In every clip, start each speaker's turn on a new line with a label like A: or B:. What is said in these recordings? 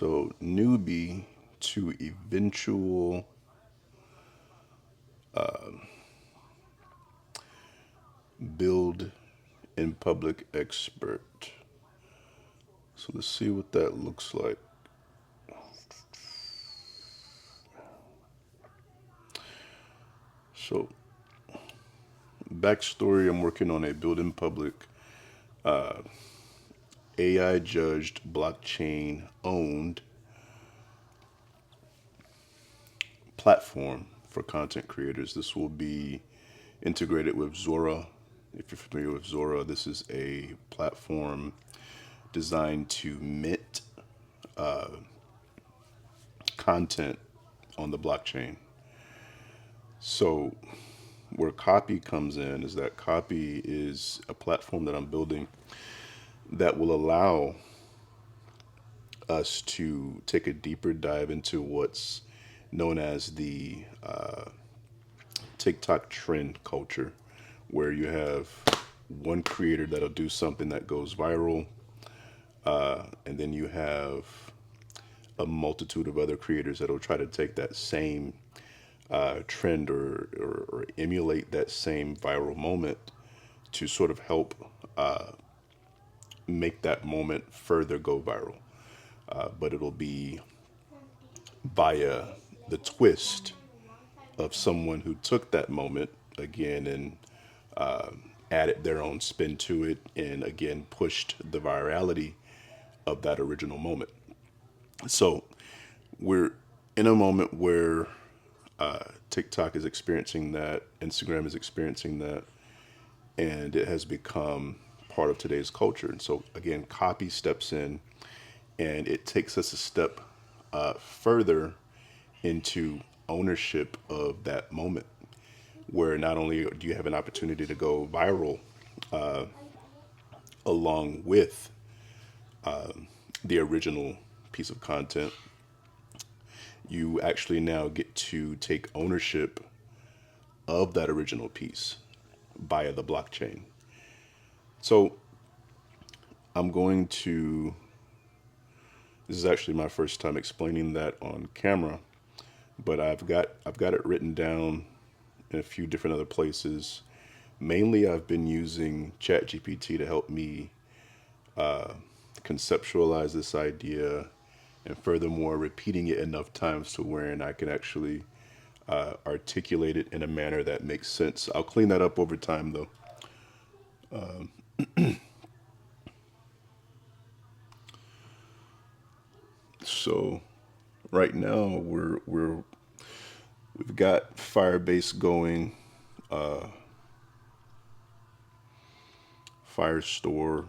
A: So newbie to eventual build in public expert. So let's see what that looks like. So backstory, I'm working on a build in public AI judged blockchain owned platform for content creators. This will be integrated with Zora. If you're familiar with Zora, this is a platform designed to mint content on the blockchain. So, where Copy comes in is that Copy is a platform that I'm building that will allow us to take a deeper dive into what's known as the TikTok trend culture, where you have one creator that'll do something that goes viral, and then you have a multitude of other creators that'll try to take that same trend or emulate that same viral moment to sort of help make that moment further go viral. But it'll be via the twist of someone who took that moment again and added their own spin to it and again pushed the virality of that original moment. So we're in a moment where TikTok is experiencing that, Instagram is experiencing that, and it has become part of today's culture. And so, again, Copy steps in and it takes us a step further into ownership of that moment, where not only do you have an opportunity to go viral along with the original piece of content, you actually now get to take ownership of that original piece via the blockchain. So I'm going to, this is actually my first time explaining that on camera, but I've got it written down in a few different other places. Mainly I've been using ChatGPT to help me conceptualize this idea, and furthermore repeating it enough times to where I can actually articulate it in a manner that makes sense. I'll clean that up over time though. So right now we've got Firebase going, Firestore,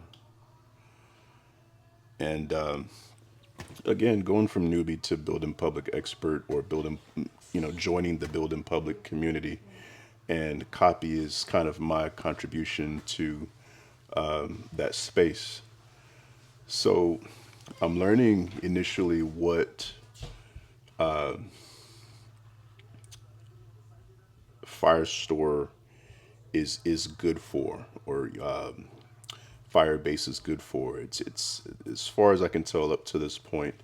A: and again going from newbie to building public expert or building, joining the building public community. And Copy is kind of my contribution to that space. So I'm learning initially what Firestore is good for, or Firebase is good for. It's as far as I can tell up to this point,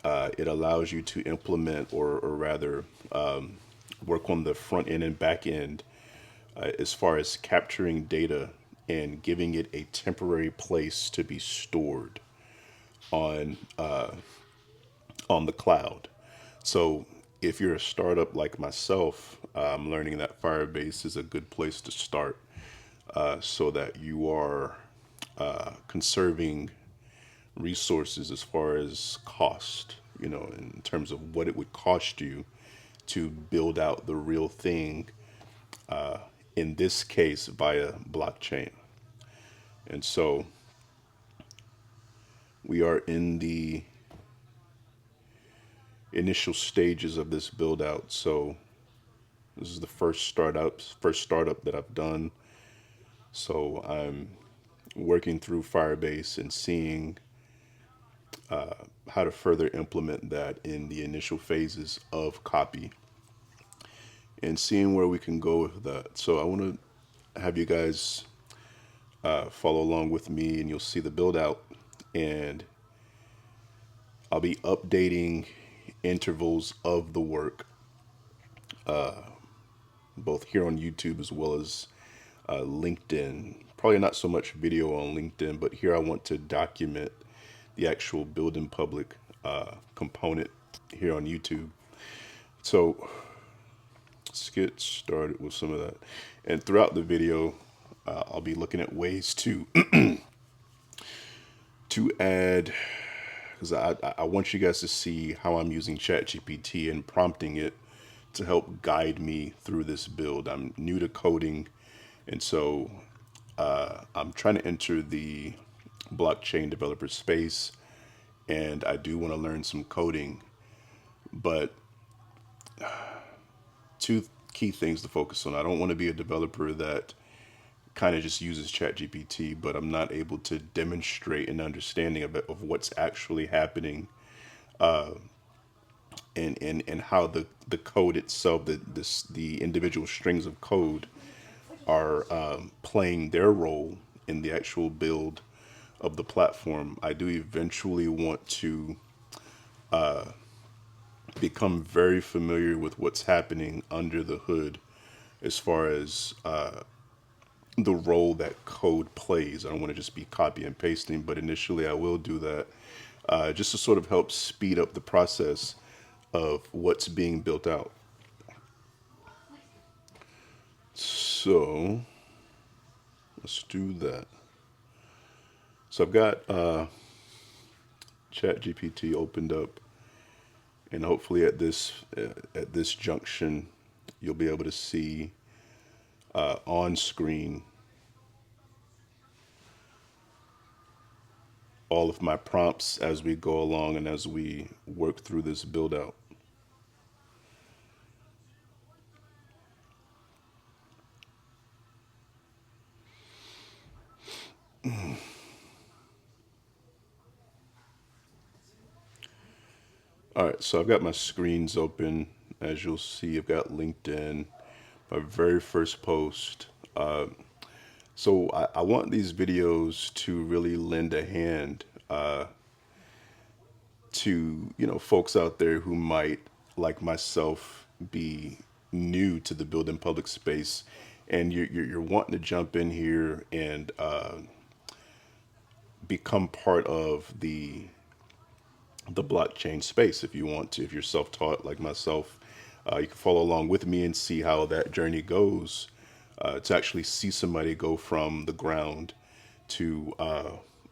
A: it allows you to implement, or rather, work on the front end and back end as far as capturing data and giving it a temporary place to be stored on on the cloud. So if you're a startup like myself, I'm learning that Firebase is a good place to start, so that you are conserving resources as far as cost, in terms of what it would cost you to build out the real thing, in this case via blockchain. And so we are in the initial stages of this build out. So this is the first startup that I've done. So I'm working through Firebase and seeing how to further implement that in the initial phases of Copy and seeing where we can go with that. So I want to have you guys follow along with me, and you'll see the build out. And I'll be updating intervals of the work, both here on YouTube as well as LinkedIn. Probably not so much video on LinkedIn, but here I want to document the actual build in public component here on YouTube. So let's get started with some of that. And throughout the video, I'll be looking at ways to to add, because I want you guys to see how I'm using ChatGPT and prompting it to help guide me through this build. I'm new to coding, and so I'm trying to enter the blockchain developer space, and I do want to learn some coding, but two key things to focus on. I don't want to be a developer that kind of just uses ChatGPT, but I'm not able to demonstrate an understanding of it, of what's actually happening, and how the code itself, the individual strings of code are playing their role in the actual build of the platform. I do eventually want to become very familiar with what's happening under the hood as far as the role that code plays. I don't want to just be copy and pasting, but initially I will do that just to sort of help speed up the process of what's being built out. So let's do that. So I've got ChatGPT opened up, and hopefully at this junction, you'll be able to see on screen all of my prompts as we go along and as we work through this build out. All right, so I've got my screens open. As you'll see, I've got LinkedIn, my very first post. So I want these videos to really lend a hand to, folks out there who might, like myself, be new to the building public space, and you're wanting to jump in here and become part of the blockchain space if you want to. If you're self-taught like myself, you can follow along with me and see how that journey goes, to actually see somebody go from the ground to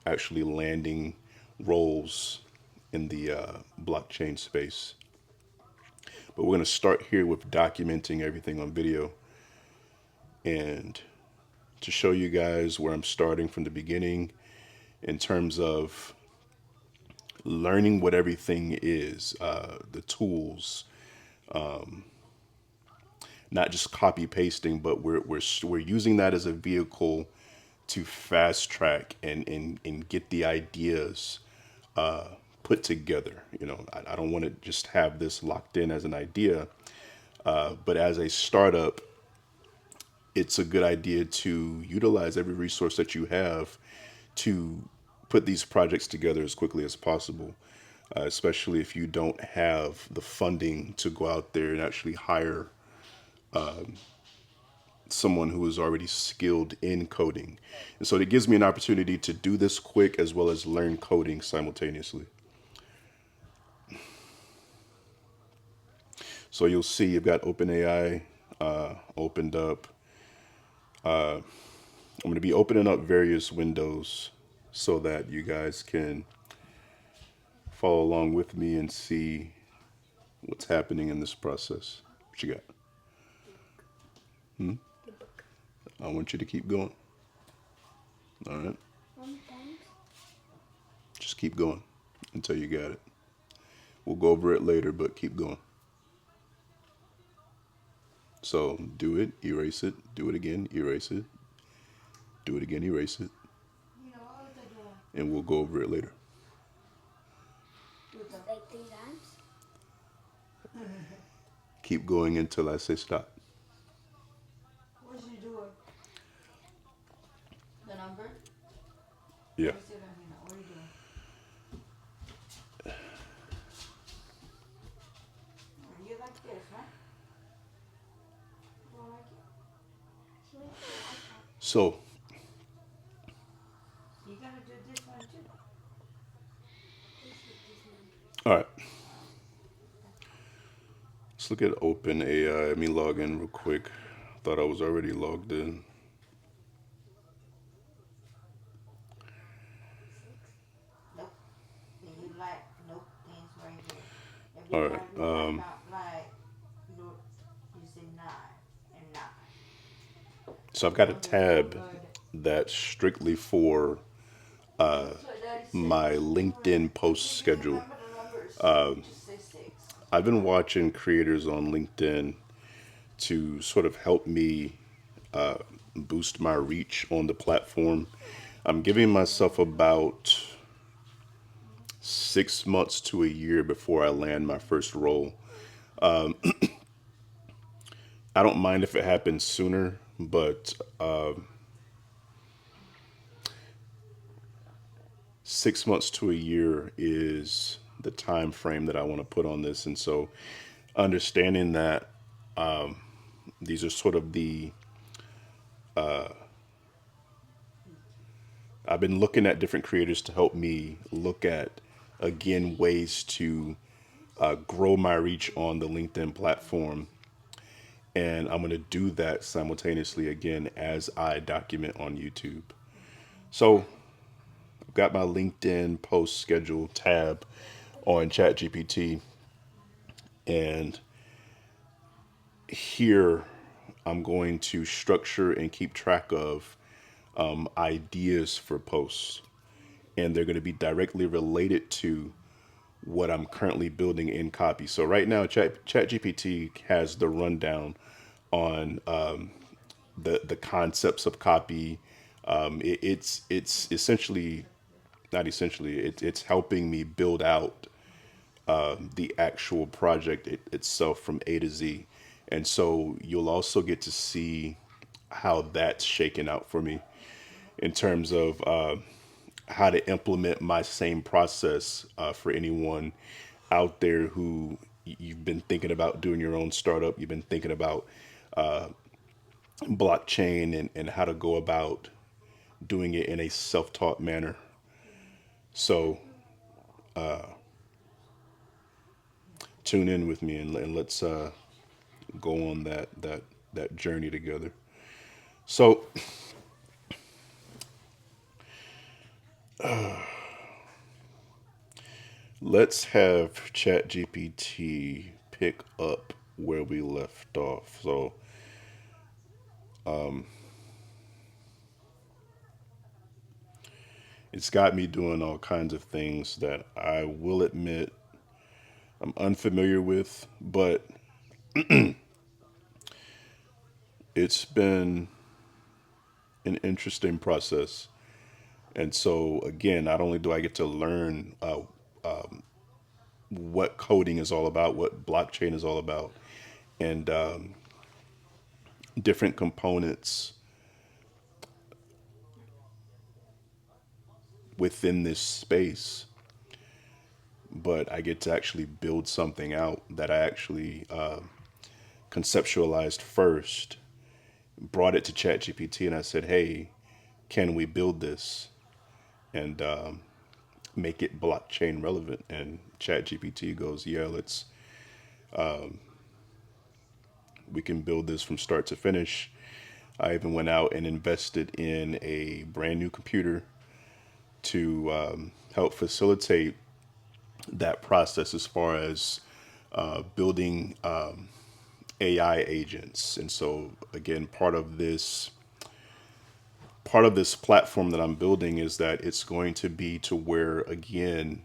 A: actually landing roles in the blockchain space. But we're going to start here with documenting everything on video, and to show you guys where I'm starting from the beginning in terms of learning what everything is, the tools, not just copy pasting, but we're using that as a vehicle to fast track and get the ideas put together. I don't want to just have this locked in as an idea, but as a startup, it's a good idea to utilize every resource that you have to put these projects together as quickly as possible, especially if you don't have the funding to go out there and actually hire someone who is already skilled in coding. And so it gives me an opportunity to do this quick as well as learn coding simultaneously. So you'll see you've got OpenAI opened up. I'm going to be opening up various windows so that you guys can follow along with me and see what's happening in this process. What you got? I want you to keep going. All right. Just keep going until you got it. We'll go over it later, but keep going. So do it, erase it, do it again, erase it, do it again, erase it, and we'll go over it later.
B: Like 3 times?
A: Keep going until I say stop.
C: What is you doing? The number?
A: Yeah.
C: Let me see it on here now. What are you doing?
A: So,
C: You gonna do this one too?
A: all right, let's look at Open AI. Let me log in real quick. Thought I was already logged in.
C: Nope. Then you like nope. Things right here. Every
A: All right.
C: time you type out like, no, you say nine and nine.
A: So I've got a
C: Underscore
A: tab
C: murder.
A: that's strictly for
C: That's what Daddy said.
A: my LinkedIn post
C: If you
A: schedule.
C: remember the numbers, just say six.
A: I've been watching creators on LinkedIn to sort of help me boost my reach on the platform. I'm giving myself about 6 months to a year before I land my first role. I don't mind if it happens sooner, but 6 months to a year is the time frame that I want to put on this. And so understanding that these are sort of the I've been looking at different creators to help me look at again ways to grow my reach on the LinkedIn platform. And I'm going to do that simultaneously again as I document on YouTube. So I've got my LinkedIn post schedule tab on ChatGPT. And here I'm going to structure and keep track of ideas for posts. And they're going to be directly related to what I'm currently building in copy. So right now, ChatGPT has the rundown on the concepts of copy. It's essentially not essentially it's helping me build out the actual project itself from A to Z, and so you'll also get to see how that's shaken out for me in terms of how to implement my same process for anyone out there who you've been thinking about doing your own startup, you've been thinking about blockchain and how to go about doing it in a self-taught manner. So tune in with me and let's go on that journey together. So let's have ChatGPT pick up where we left off. So it's got me doing all kinds of things that I will admit I'm unfamiliar with, but it's been an interesting process. And so, again, not only do I get to learn what coding is all about, what blockchain is all about, and different components within this space, but I get to actually build something out that I actually conceptualized first, brought it to ChatGPT, and I said, hey, can we build this and make it blockchain relevant? And ChatGPT goes, yeah, we can build this from start to finish. I even went out and invested in a brand new computer to help facilitate that process as far as building AI agents. And so, again, part of this platform that I'm building is that it's going to be to where, again,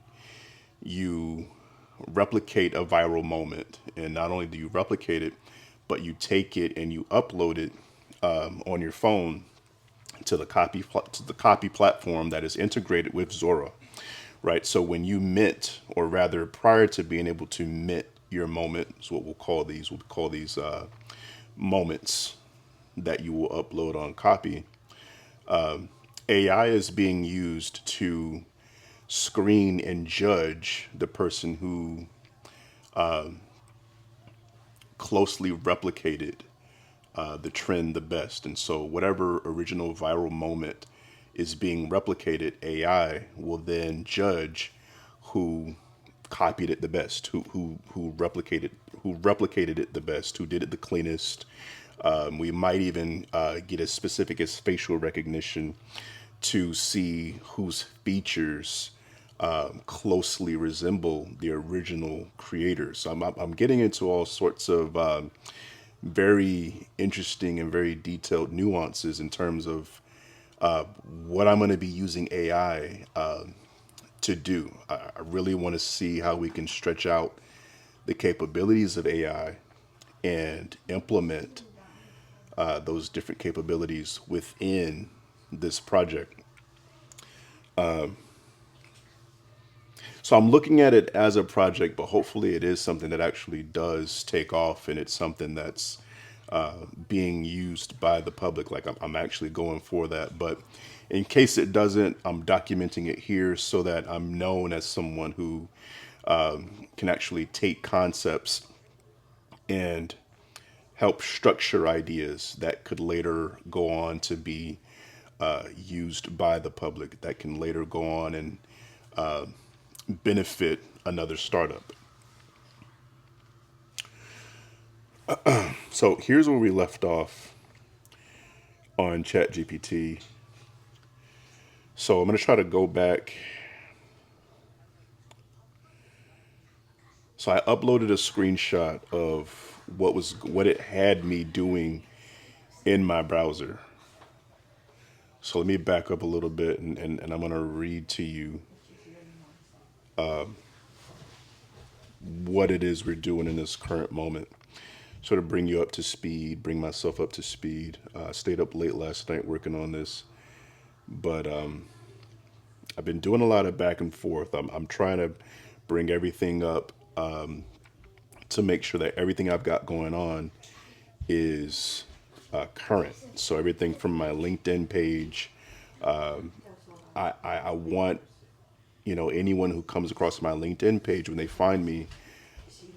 A: you replicate a viral moment, and not only do you replicate it, but you take it and you upload it on your phone to the copy platform that is integrated with Zora, right? So when you mint, or rather prior to being able to mint your moment, is what we'll call these moments that you will upload on copy. AI is being used to screen and judge the person who closely replicated the trend the best. And so whatever original viral moment is being replicated, AI will then judge who copied it the best, who replicated it the best, who did it the cleanest. We might even get as specific as facial recognition to see whose features closely resemble the original creators. So I'm getting into all sorts of very interesting and very detailed nuances in terms of what I'm going to be using AI to do. I really want to see how we can stretch out the capabilities of AI and implement those different capabilities within this project. So I'm looking at it as a project, but hopefully it is something that actually does take off and it's something that's being used by the public. Like I'm actually going for that. But in case it doesn't, I'm documenting it here so that I'm known as someone who can actually take concepts and help structure ideas that could later go on to be used by the public, that can later go on and benefit another startup. So here's where we left off on ChatGPT. So I'm going to try to go back. So I uploaded a screenshot of what it had me doing in my browser. So let me back up a little bit and I'm going to read to you what it is we're doing in this current moment. Sort of bring you up to speed, bring myself up to speed. I stayed up late last night working on this, but I've been doing a lot of back and forth. I'm trying to bring everything up to make sure that everything I've got going on is current. So everything from my LinkedIn page, I want anyone who comes across my LinkedIn page when they find me,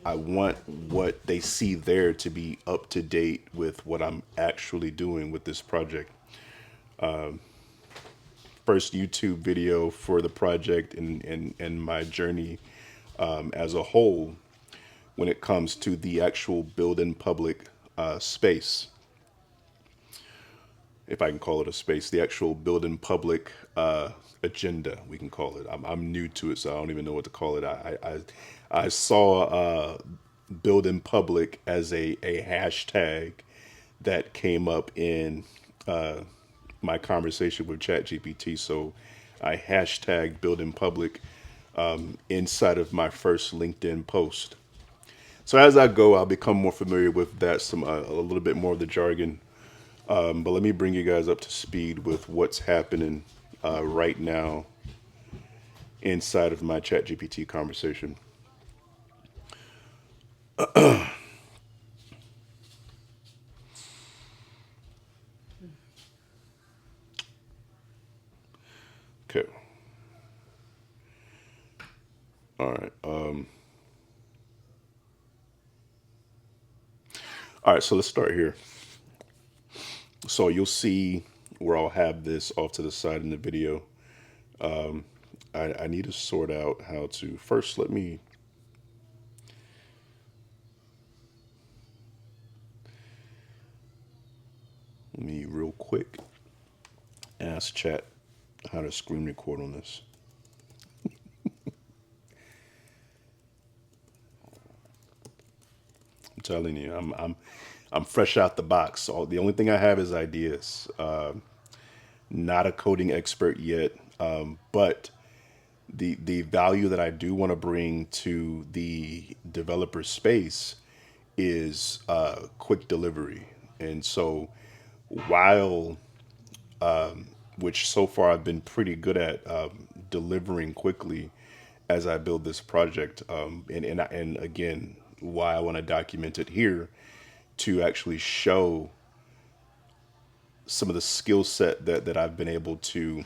A: I want what they see there to be up to date with what I'm actually doing with this project. First YouTube video for the project and my journey as a whole when it comes to the actual build in public space, if I can call it a space, the actual build in public agenda, we can call it. I'm new to it, so I don't even know what to call it. I saw build in public as a hashtag that came up in my conversation with ChatGPT. So I hashtagged build in public inside of my first LinkedIn post. So as I go, I'll become more familiar with that, a little bit more of the jargon. But let me bring you guys up to speed with what's happening right now inside of my ChatGPT conversation. Okay. All right. All right. So let's start here. So you'll see where I'll have this off to the side in the video. I need to sort out how to first let me real quick ask chat how to screen record on this. I'm telling you, I'm fresh out the box. So the only thing I have is ideas. Not a coding expert yet, but the value that I do want to bring to the developer space is quick delivery. And so while which so far I've been pretty good at delivering quickly as I build this project. And again, why I want to document it here to actually show some of the skill set that I've been able to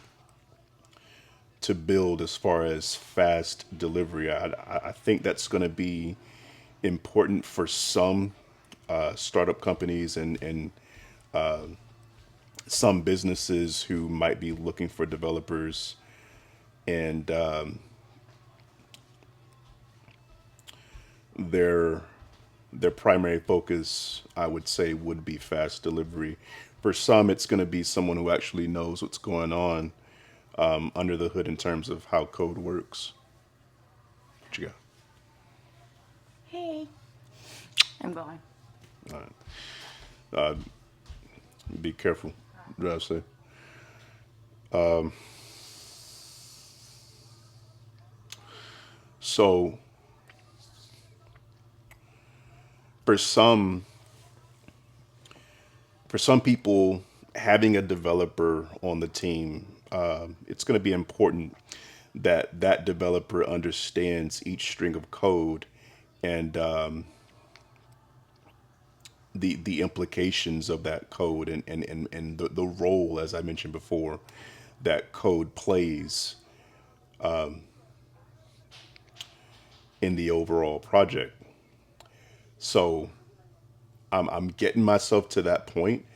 A: build as far as fast delivery. I think that's going to be important for some startup companies and some businesses who might be looking for developers, and their their primary focus, I would say, would be fast delivery. For some, it's going to be someone who actually knows what's going on under the hood in terms of how code works. What you
B: Hey, I'm going.
A: got? Be careful. What did I say? So for some for some people, having a developer on the team, it's going to be important that that developer understands each string of code and the implications of that code and the role, as I mentioned before, that code plays in the overall project. So I'm getting myself to that point,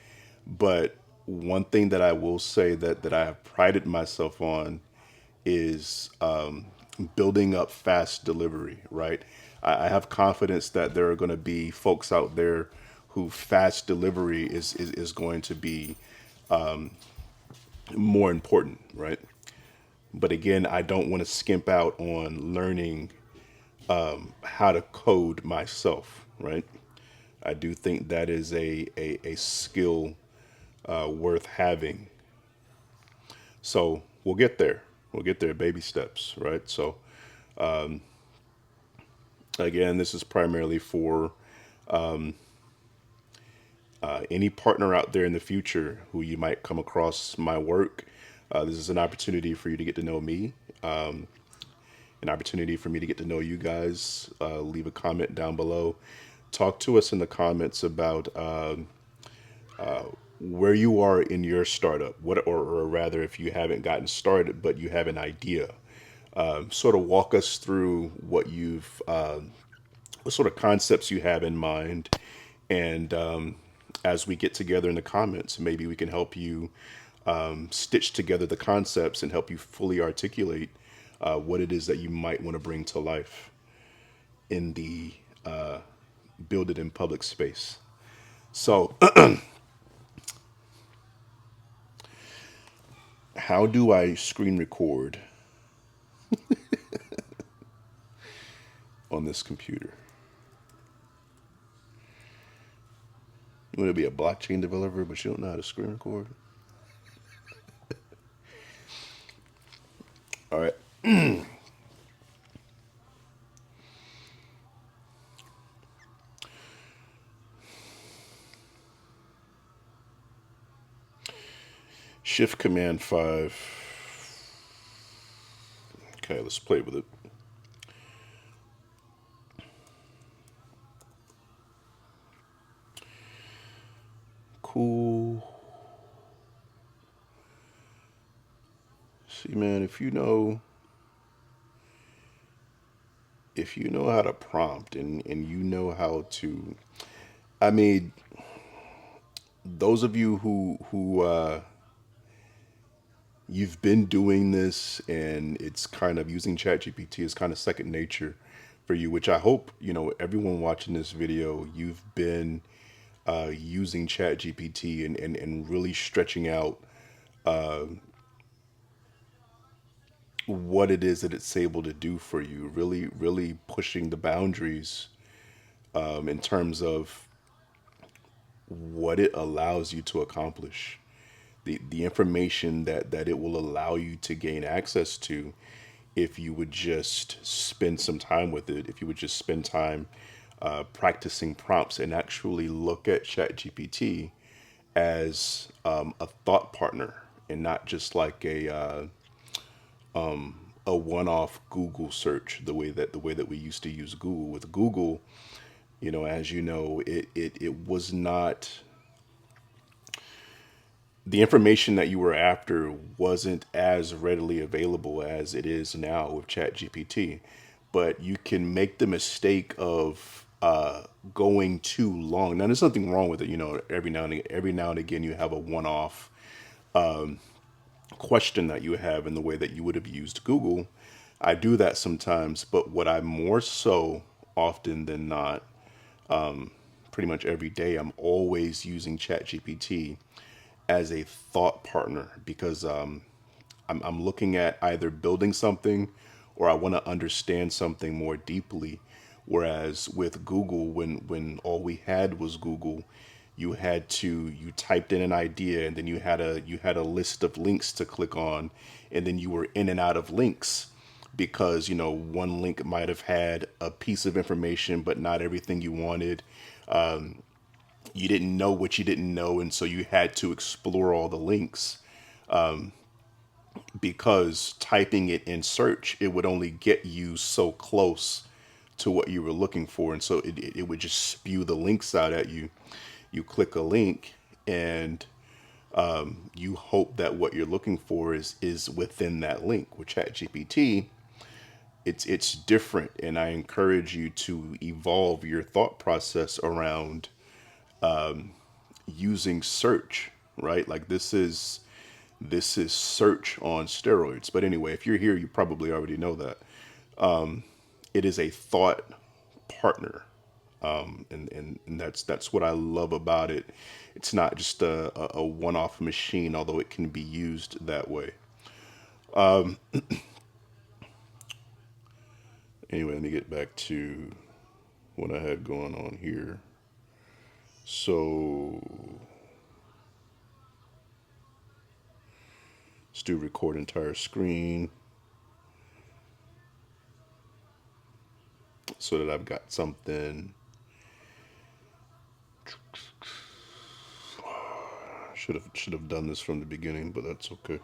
A: but one thing that I will say that I have prided myself on is building up fast delivery, right? I have confidence that there are going to be folks out there who fast delivery is going to be more important, right? But again, I don't want to skimp out on learning how to code myself, right? I do think that is a skill worth having. So we'll get there. We'll get there, baby steps, right? So again, this is primarily for any partner out there in the future who you might come across my work. This is an opportunity for you to get to know me, an opportunity for me to get to know you guys. Leave a comment down below. Talk to us in the comments about where you are in your startup, or rather, if you haven't gotten started but you have an idea. Sort of walk us through what sort of concepts you have in mind, and as we get together in the comments, maybe we can help you stitch together the concepts and help you fully articulate what it is that you might want to bring to life in the build it in public space. So, how do I screen record on this computer? You want to be a blockchain developer, but you don't know how to screen record? All right. Shift Command 5. Okay, let's play with it. Cool. See, man, if you know how to prompt and you know how to, I mean, those of you who you've been doing this and it's kind of using ChatGPT is kind of second nature for you, which I hope, everyone watching this video, you've been using ChatGPT and really stretching out what it is that it's able to do for you, really, really pushing the boundaries in terms of what it allows you to accomplish. The information that it will allow you to gain access to if you would just spend some time with it, if you would just spend time practicing prompts and actually look at ChatGPT as a thought partner and not just like a one-off Google search, the way that we used to use Google. With Google, as you know, it was not, the information that you were after wasn't as readily available as it is now with ChatGPT. But you can make the mistake of going too long. Now, there's nothing wrong with it. Every now and again, you have a one-off question that you have in the way that you would have used Google. I do that sometimes, but what I more so often than not, pretty much every day, I'm always using ChatGPT as a thought partner because I'm looking at either building something or I want to understand something more deeply. Whereas with Google, when all we had was Google, you typed in an idea and then you had a list of links to click on, and then you were in and out of links because one link might have had a piece of information but not everything you wanted. You didn't know what you didn't know, and so you had to explore all the links because typing it in search, it would only get you so close to what you were looking for. And so it would just spew the links out at you. You click a link and you hope that what you're looking for is within that link. With ChatGPT, it's different. And I encourage you to evolve your thought process around using search, right? Like this is search on steroids. But anyway, if you're here, you probably already know that. It is a thought partner. And that's what I love about it. It's not just a one-off machine, although it can be used that way. Anyway, let me get back to what I had going on here. So let's do record entire screen so that I've got something. Should have done this from the beginning, but that's okay.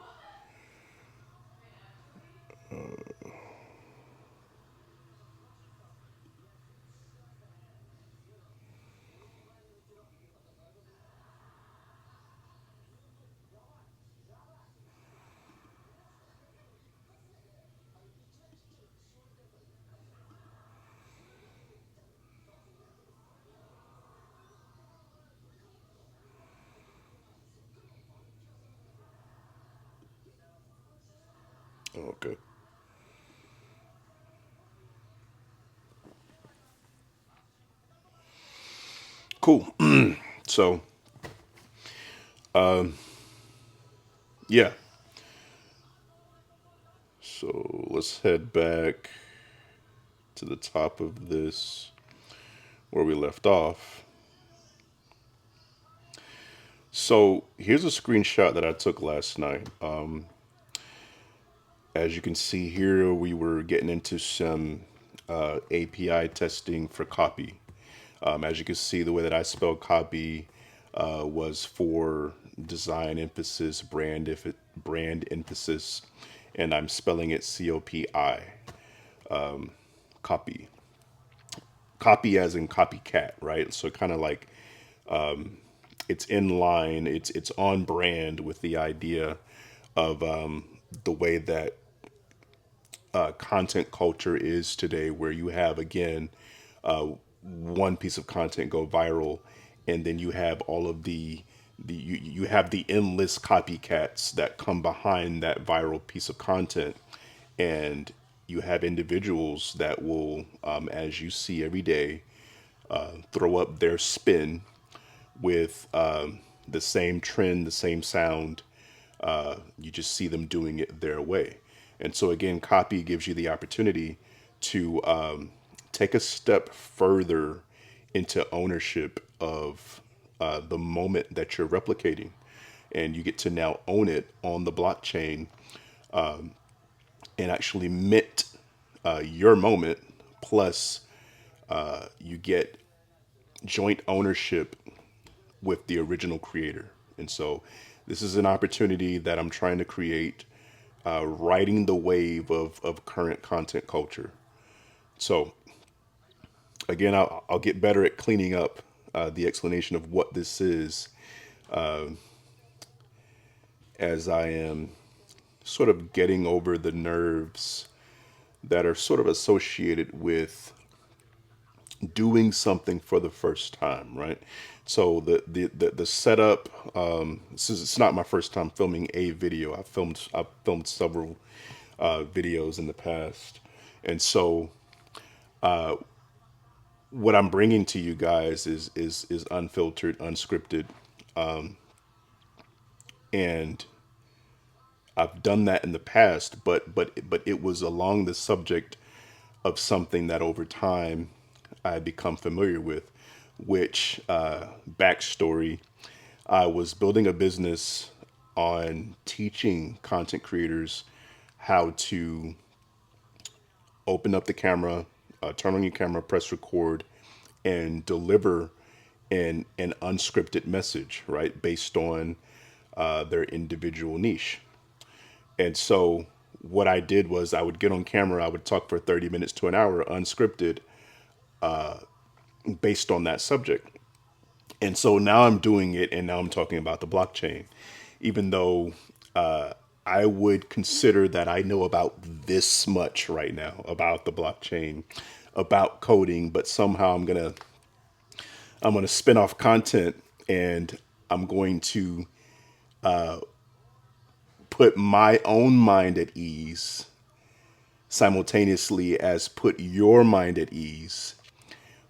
A: Okay. Cool. So, yeah. So let's head back to the top of this where we left off. So here's a screenshot that I took last night. As you can see here, we were getting into some API testing for copy. As you can see, the way that I spelled copy was for design emphasis, brand emphasis, and I'm spelling it COPI, copy. Copy as in copycat, right? So kind of like it's in line, it's on brand with the idea of the way that content culture is today, where you have again one piece of content go viral, and then you have all of you have the endless copycats that come behind that viral piece of content, and you have individuals that will, as you see every day, throw up their spin with the same trend, the same sound. You just see them doing it their way. And so, again, copy gives you the opportunity to take a step further into ownership of the moment that you're replicating. And you get to now own it on the blockchain and actually mint your moment. Plus, you get joint ownership with the original creator. And so this is an opportunity that I'm trying to create, riding the wave of current content culture. So again, I'll get better at cleaning up the explanation of what this is as I am sort of getting over the nerves that are sort of associated with doing something for the first time, right? So the setup. This is it's not my first time filming a video. I've filmed several videos in the past, and so what I'm bringing to you guys is unfiltered, unscripted, and I've done that in the past, but it was along the subject of something that over time I had become familiar with, which backstory. I was building a business on teaching content creators how to open up the camera, turn on your camera, press record, and deliver an unscripted message, right, based on their individual niche. And so what I did was I would get on camera, I would talk for 30 minutes to an hour unscripted based on that subject. And so now I'm doing it and now I'm talking about the blockchain, even though I would consider that I know about this much right now about the blockchain, about coding, but somehow I'm gonna spin off content and I'm going to put my own mind at ease simultaneously as put your mind at ease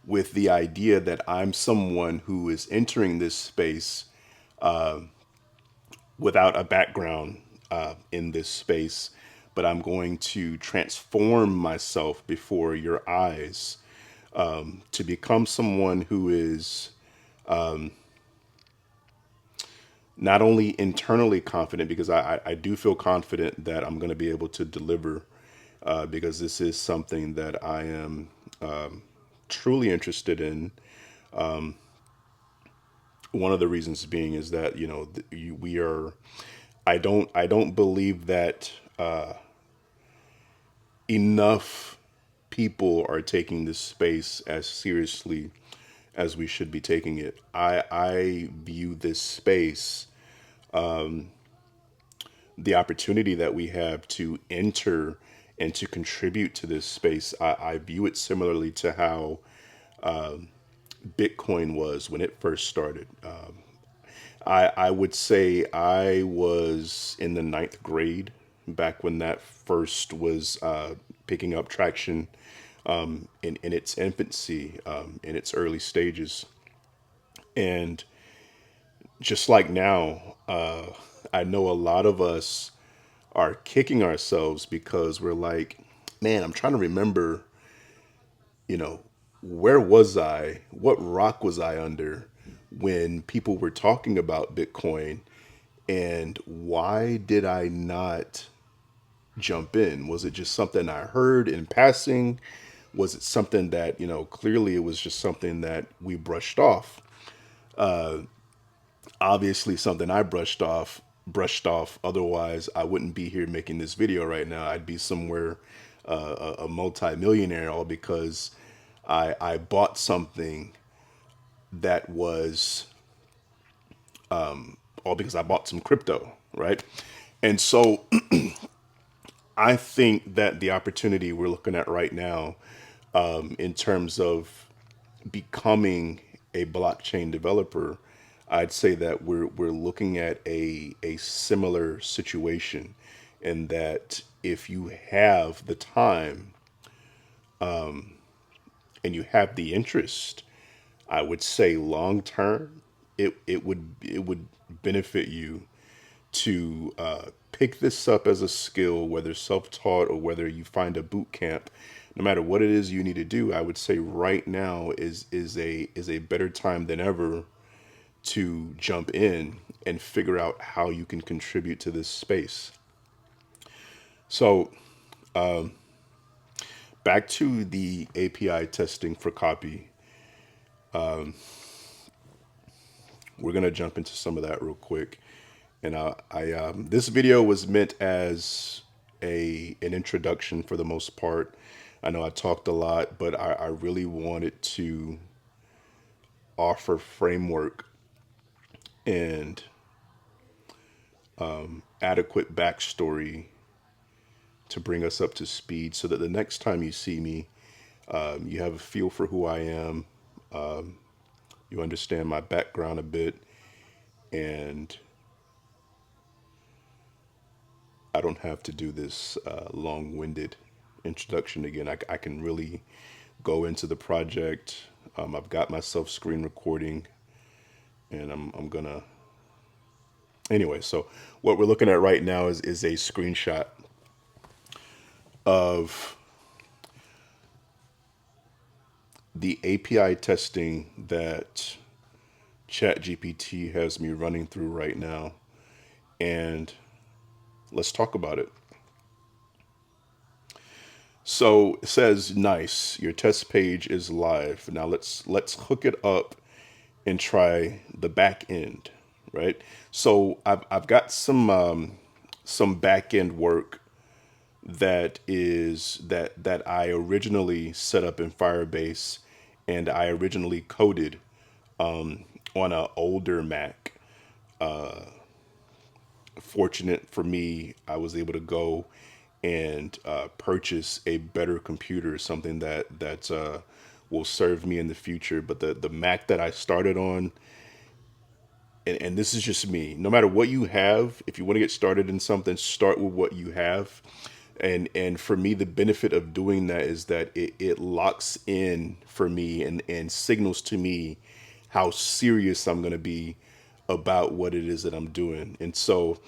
A: with the idea that I'm someone who is entering this space without a background in this space, but I'm going to transform myself before your eyes to become someone who is not only internally confident, because I do feel confident that I'm going to be able to deliver, because this is something that I am truly interested in. One of the reasons being is that we are. I don't believe that enough people are taking this space as seriously as we should be taking it. I view this space, the opportunity that we have to enter and to contribute to this space. I view it similarly to how Bitcoin was when it first started. I would say I was in the ninth grade back when that first was picking up traction in its infancy, in its early stages. And just like now, I know a lot of us are kicking ourselves because we're like, man, I'm trying to remember, you know, where was I? What rock was I under when people were talking about Bitcoin? And why did I not jump in? Was it just something I heard in passing? Was it something that, clearly it was just something that we brushed off? Obviously something I brushed off. Otherwise, I wouldn't be here making this video right now. I'd be somewhere a multi-millionaire, all because I bought something that was all because I bought some crypto, right? And so I think that the opportunity we're looking at right now, in terms of becoming a blockchain developer, I'd say that we're looking at a similar situation, in that if you have the time and you have the interest, I would say long term, it would benefit you to pick this up as a skill, whether self-taught or whether you find a boot camp. No matter what it is you need to do, I would say right now is a better time than ever to jump in and figure out how you can contribute to this space. So back to the API testing for copy. We're gonna jump into some of that real quick. And this video was meant as an introduction for the most part. I know I talked a lot, but I really wanted to offer framework and adequate backstory to bring us up to speed, so that the next time you see me, You have a feel for who I am. You understand my background a bit, and I don't have to do this long-winded introduction again. I can really go into the project. I've got myself screen recording, and I'm gonna. Anyway, so what we're looking at right now is a screenshot of the API testing that ChatGPT has me running through right now, and let's talk about it. So it says, "Nice, your test page is live. Now let's hook it up and try the back end, right?" So I've got some back end work that I originally set up in Firebase, and I originally coded on an older Mac. Fortunate for me, I was able to go and purchase a better computer, something that will serve me in the future. But the Mac that I started on, and this is just me. No matter what you have, if you want to get started in something, start with what you have. And for me, the benefit of doing that is that it locks in for me and signals to me how serious I'm going to be about what it is that I'm doing. And so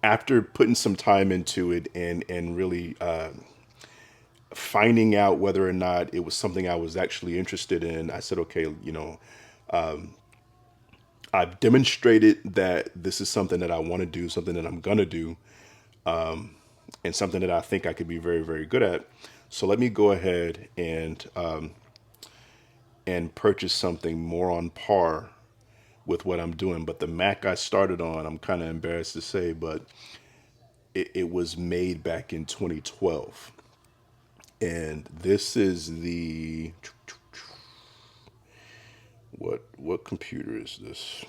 A: after putting some time into it and really finding out whether or not it was something I was actually interested in, I said, okay, I've demonstrated that this is something that I want to do, something that I'm going to do, and something that I think I could be very, very good at. So let me go ahead and purchase something more on par with what I'm doing. But the Mac I started on, I'm kind of embarrassed to say, but it was made back in 2012. And this is the what computer is this?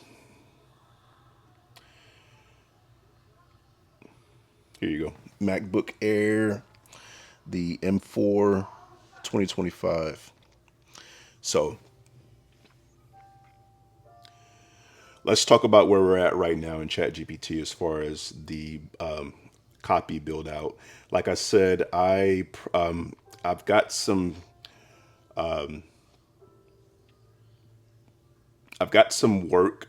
A: Here you go. MacBook Air, the M4 2025. So let's talk about where we're at right now in ChatGPT as far as the copy build out. Like I said, I've got some work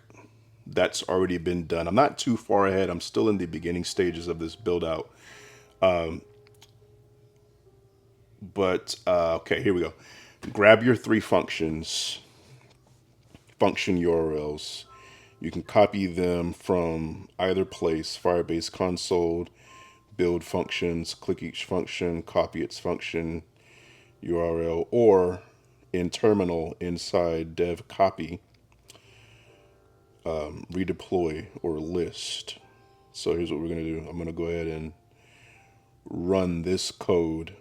A: that's already been done. I'm not too far ahead. I'm still in the beginning stages of this build out. But okay, here we go. Grab your three function URLs. You can copy them from either place: Firebase console, build functions, click each function, copy its function URL, or in terminal inside dev copy, redeploy or list. So here's what we're going to do. I'm going to go ahead and run this code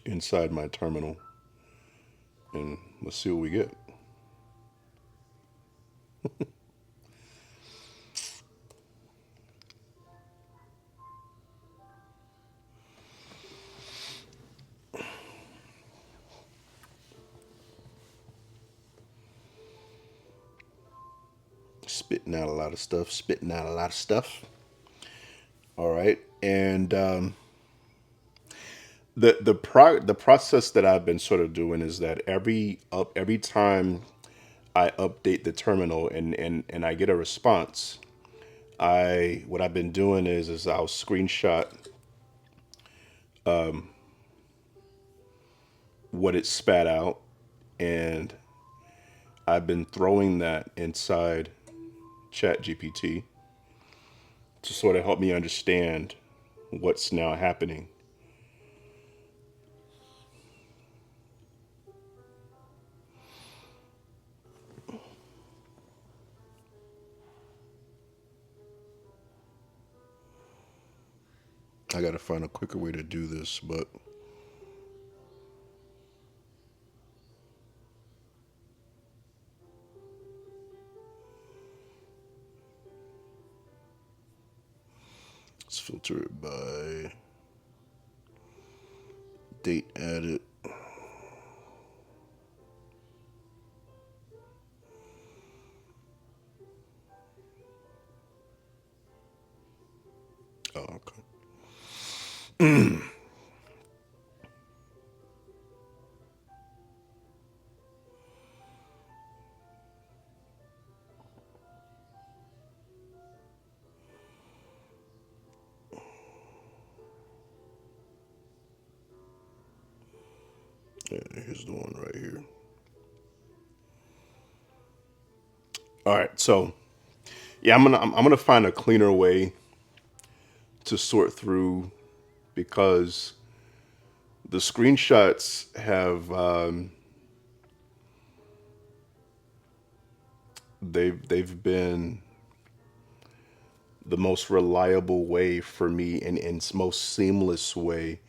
A: inside my terminal, and let's see what we get. Spitting out a lot of stuff, spitting out a lot of stuff. All right. And the process that I've been sort of doing is that every time I update the terminal and I get a response, I what I've been doing is I'll screenshot what it spat out, and I've been throwing that inside ChatGPT to sort of help me understand what's now happening. I gotta find a quicker way to do this, but let's filter it by date added. Yeah, here's the one right here. All right, so yeah, I'm gonna find a cleaner way to sort through because the screenshots have they've been the most reliable way for me and most seamless way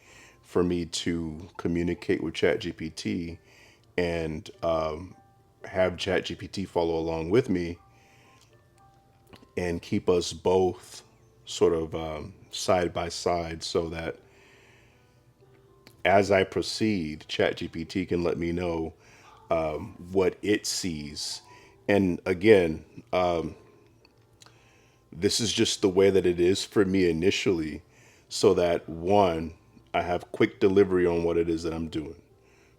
A: for me to communicate with ChatGPT and have ChatGPT follow along with me and keep us both sort of side by side so that as I proceed, ChatGPT can let me know what it sees. And again, this is just the way that it is for me initially, so that one, I have quick delivery on what it is that I'm doing,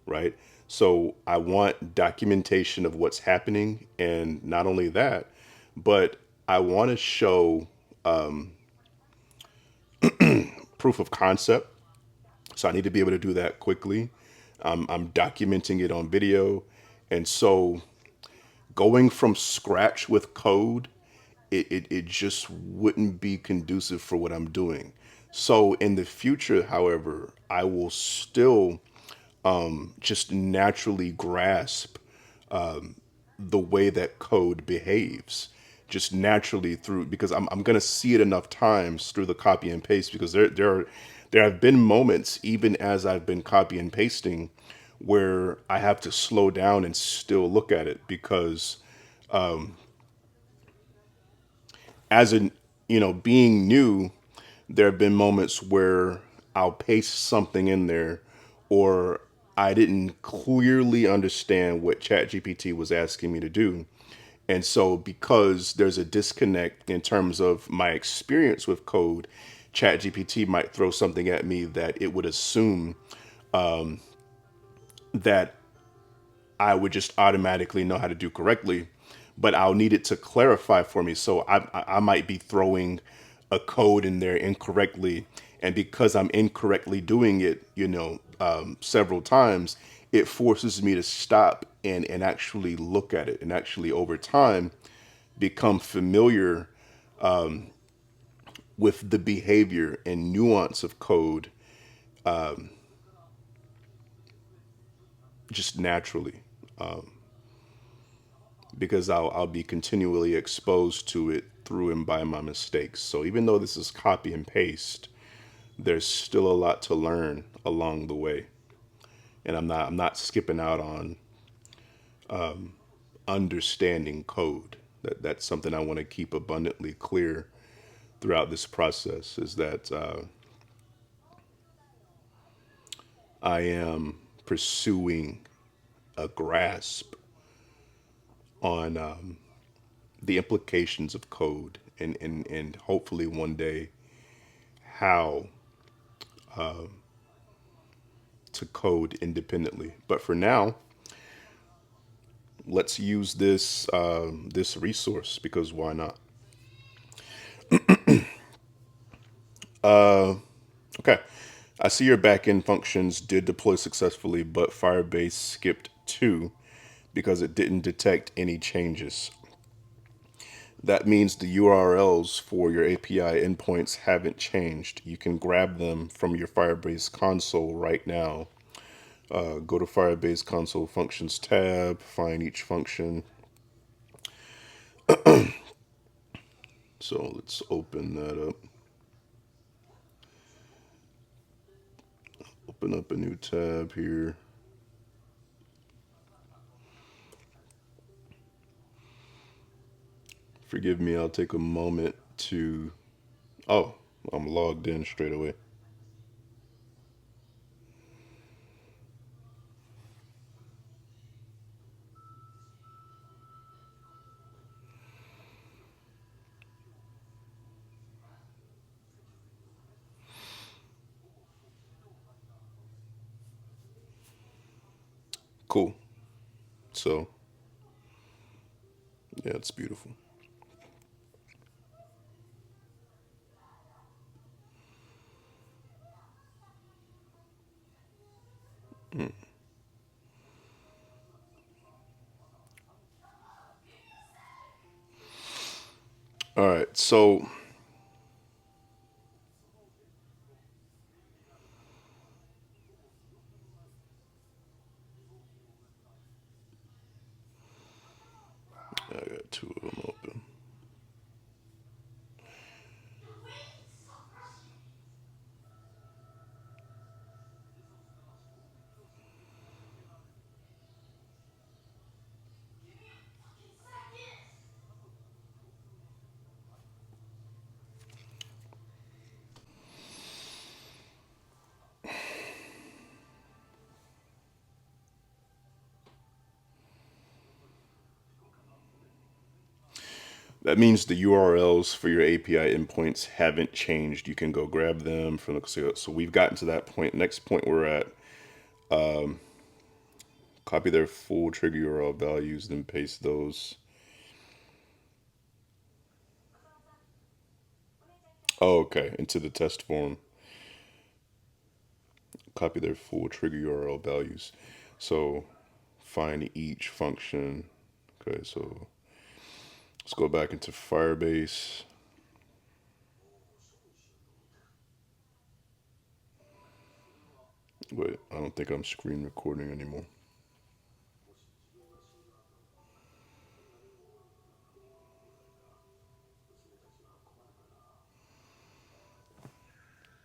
A: right? So I want documentation of what's happening. And not only that, but I want to show proof of concept. So I need to be able to do that quickly. I'm documenting it on video. And so going from scratch with code, it just wouldn't be conducive for what I'm doing. So in the future, however, I will still just naturally grasp the way that code behaves just naturally through because I'm gonna see it enough times through the copy and paste because there have been moments even as I've been copy and pasting where I have to slow down and still look at it because as an being new, there have been moments where I'll paste something in there or I didn't clearly understand what ChatGPT was asking me to do. And so because there's a disconnect in terms of my experience with code, ChatGPT might throw something at me that it would assume that I would just automatically know how to do correctly, but I'll need it to clarify for me. So I might be throwing a code in there incorrectly, and because I'm incorrectly doing it, several times, it forces me to stop and actually look at it, and actually over time become familiar with the behavior and nuance of code just naturally. Because I'll be continually exposed to it through and by my mistakes. So even though this is copy and paste, there's still a lot to learn along the way. And I'm not skipping out on understanding code. That's something I want to keep abundantly clear throughout this process is that I am pursuing a grasp on the implications of code and hopefully one day how to code independently. But for now, let's use this resource because why not? Okay, I see your backend functions did deploy successfully, but Firebase skipped two because it didn't detect any changes. That means the URLs for your API endpoints haven't changed. You can grab them from your Firebase console right now. Go to Firebase console functions tab, find each function. So let's open that up. Open up a new tab here. Forgive me, I'll take a moment to. Oh, I'm logged in straight away. Cool. So yeah, it's beautiful. All right, so I got two of them open. That means the URLs for your API endpoints haven't changed. You can go grab them from the. So we've gotten to that point. Next point we're at, copy their full trigger URL values, then paste those. Oh, okay, into the test form. Copy their full trigger URL values. So find each function. Okay, so let's go back into Firebase. Wait, I don't think I'm screen recording anymore.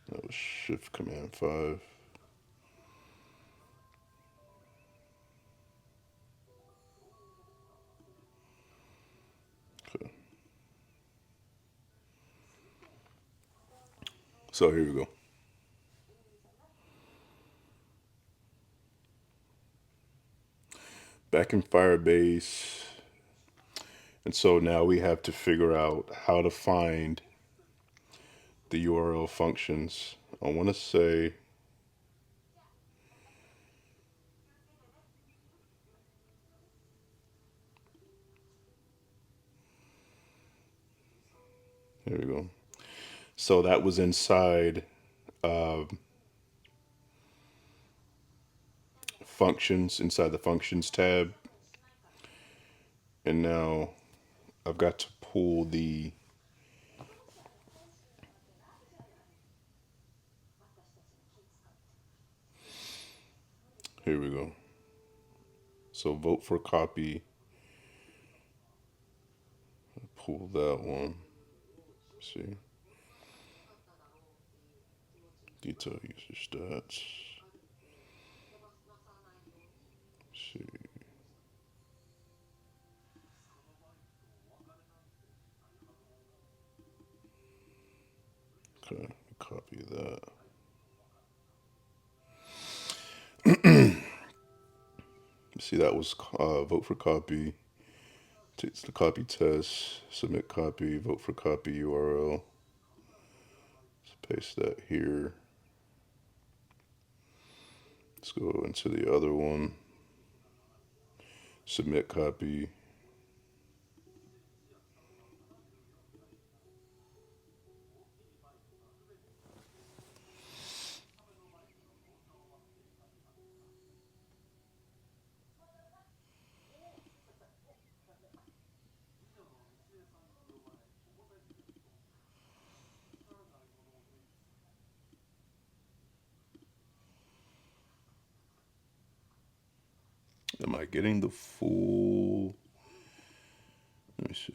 A: That was Shift Command 5. Okay. So here we go. Back in Firebase. And so now we have to figure out how to find the URL functions. I want to say, here we go. So that was inside functions, inside the functions tab. And now I've got to pull the, here we go. So vote for copy, pull that one. See, detail user stats. See, okay, copy that. See, that was vote for copy. It's the copy test, submit copy, vote for copy URL. Let's paste that here. Let's go into the other one. Submit copy. Am I getting the full? Let me see.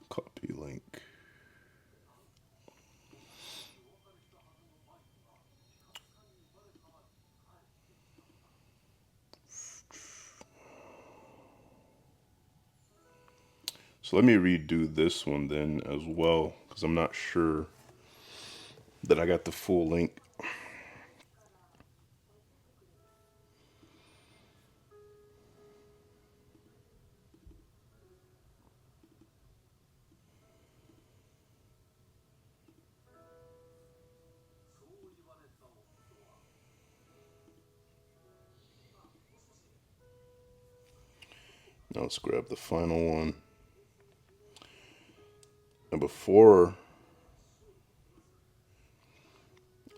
A: Copy link. So let me redo this one then as well, because I'm not sure that I got the full link. Now let's grab the final one. And before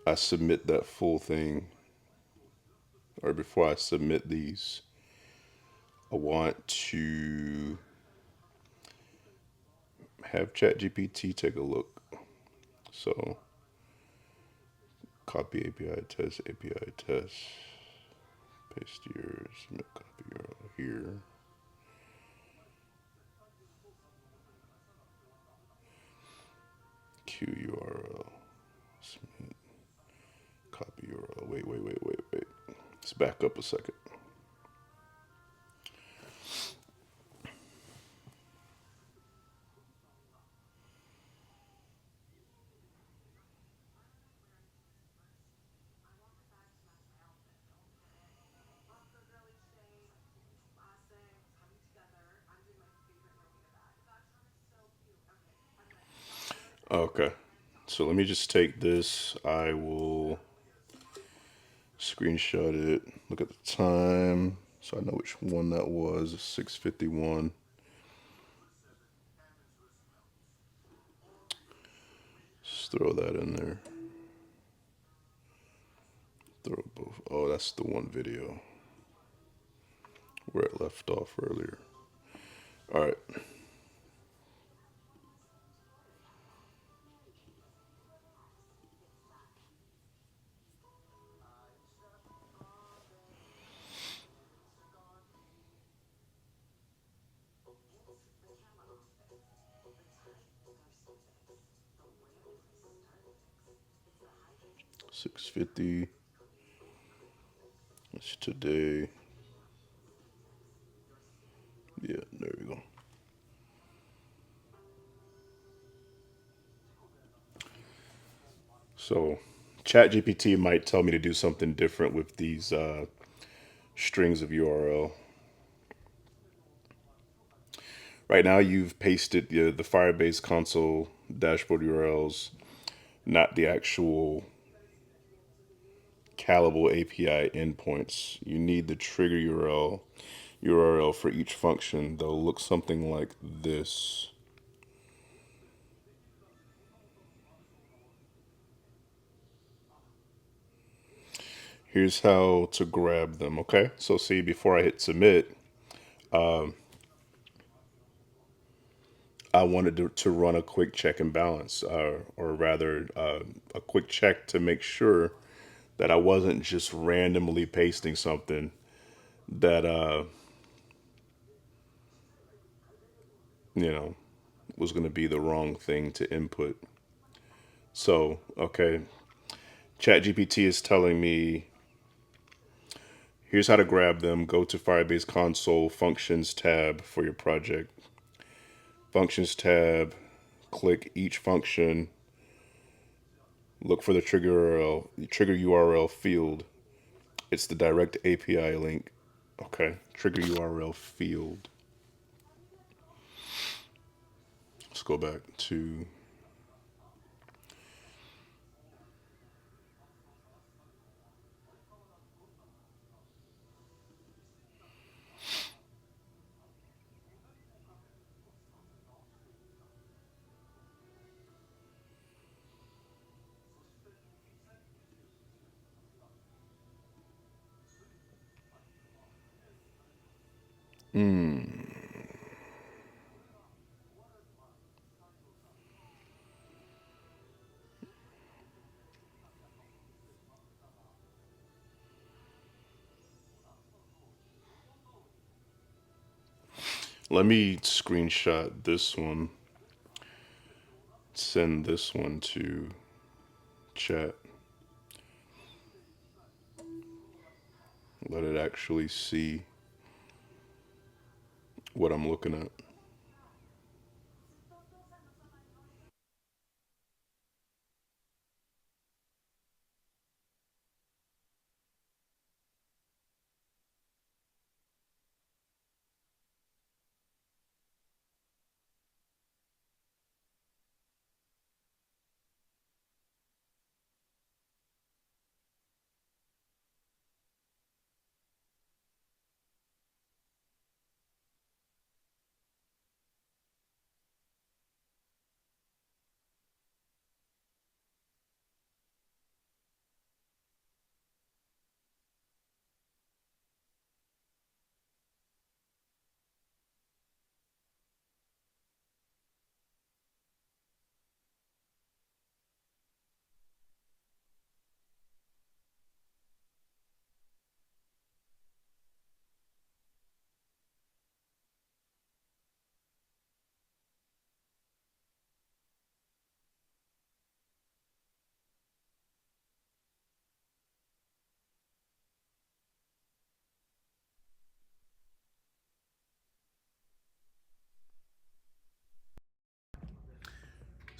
A: I submit that full thing, or before I submit these, I want to have ChatGPT take a look. So copy API test, paste your submit copy URL here. QURL, submit copy URL. Wait. Let's back up a second. Okay, so let me just take this. I will screenshot it. Look at the time, so I know which one that was. 6:51. Just throw that in there. Throw both. Oh, that's the one video where it left off earlier. All right. $6.50. It's today. Yeah, there we go. So, ChatGPT might tell me to do something different with these strings of URL. Right now, you've pasted the Firebase console dashboard URLs, not the actual callable API endpoints. You need the trigger URL for each function. They'll look something like this. Here's how to grab them. Okay, so see, before I hit submit, I wanted to run a quick check and balance, or rather, a quick check to make sure that I wasn't just randomly pasting something that you know was going to be the wrong thing to input. So, okay, ChatGPT is telling me here's how to grab them. Go to Firebase Console Functions tab for your project. Functions tab, click each function, look for the trigger URL field. It's the direct API link. Okay, trigger URL field. Let's go back to let me screenshot this one, send this one to chat, let it actually see what I'm looking at.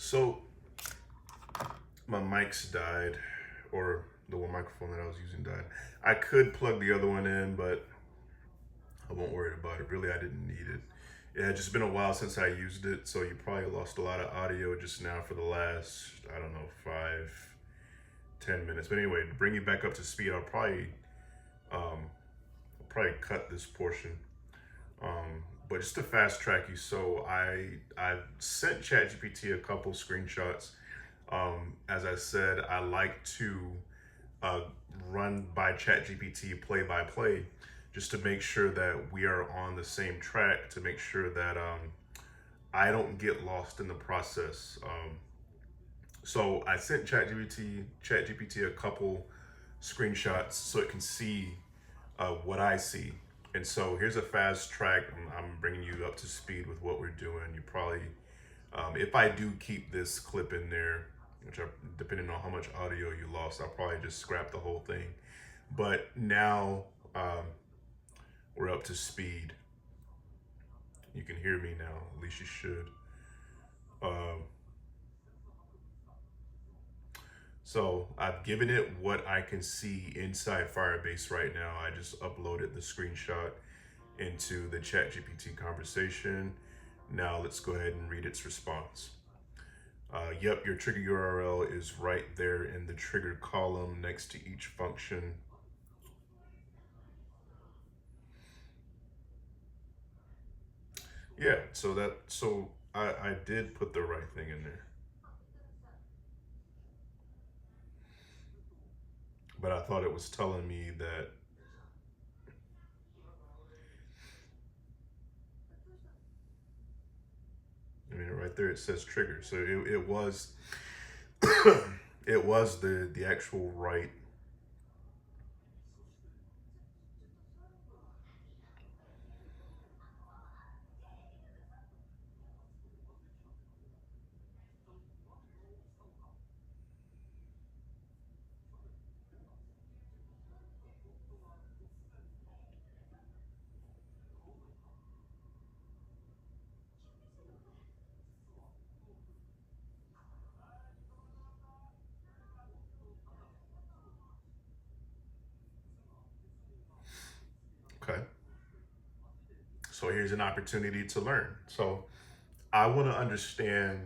A: So my mics died, or the one microphone that I was using died. I could plug the other one in, but I won't worry about it. Really, I didn't need it. It had just been a while since I used it, so you probably lost a lot of audio just now for the last, I don't know, 5-10 minutes. But anyway, to bring you back up to speed, I'll probably cut this portion. But just to fast track you, so I've sent ChatGPT a couple screenshots. As I said, I like to run by ChatGPT play by play, just to make sure that we are on the same track, to make sure that I don't get lost in the process. So I sent ChatGPT a couple screenshots so it can see what I see. And so here's a fast track. I'm bringing you up to speed with what we're doing. You probably, if I do keep this clip in there, depending on how much audio you lost, I'll probably just scrap the whole thing. But now we're up to speed. You can hear me now, at least you should. So I've given it what I can see inside Firebase right now. I just uploaded the screenshot into the ChatGPT conversation. Now let's go ahead and read its response. Yep, your trigger URL is right there in the trigger column next to each function. Yeah, so I did put the right thing in there. But I thought it was telling me that right there it says trigger. So it was it was the actual right. Okay. So here's an opportunity to learn. So I want to understand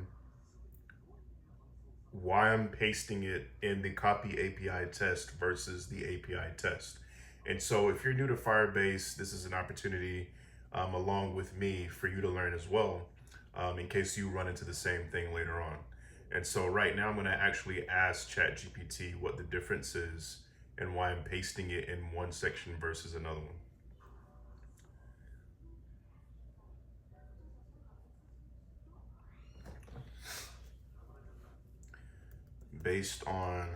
A: why I'm pasting it in the copy API test versus the API test. And so if you're new to Firebase, this is an opportunity along with me for you to learn as well, in case you run into the same thing later on. And so right now I'm going to actually ask ChatGPT what the difference is and why I'm pasting it in one section versus another one. Based on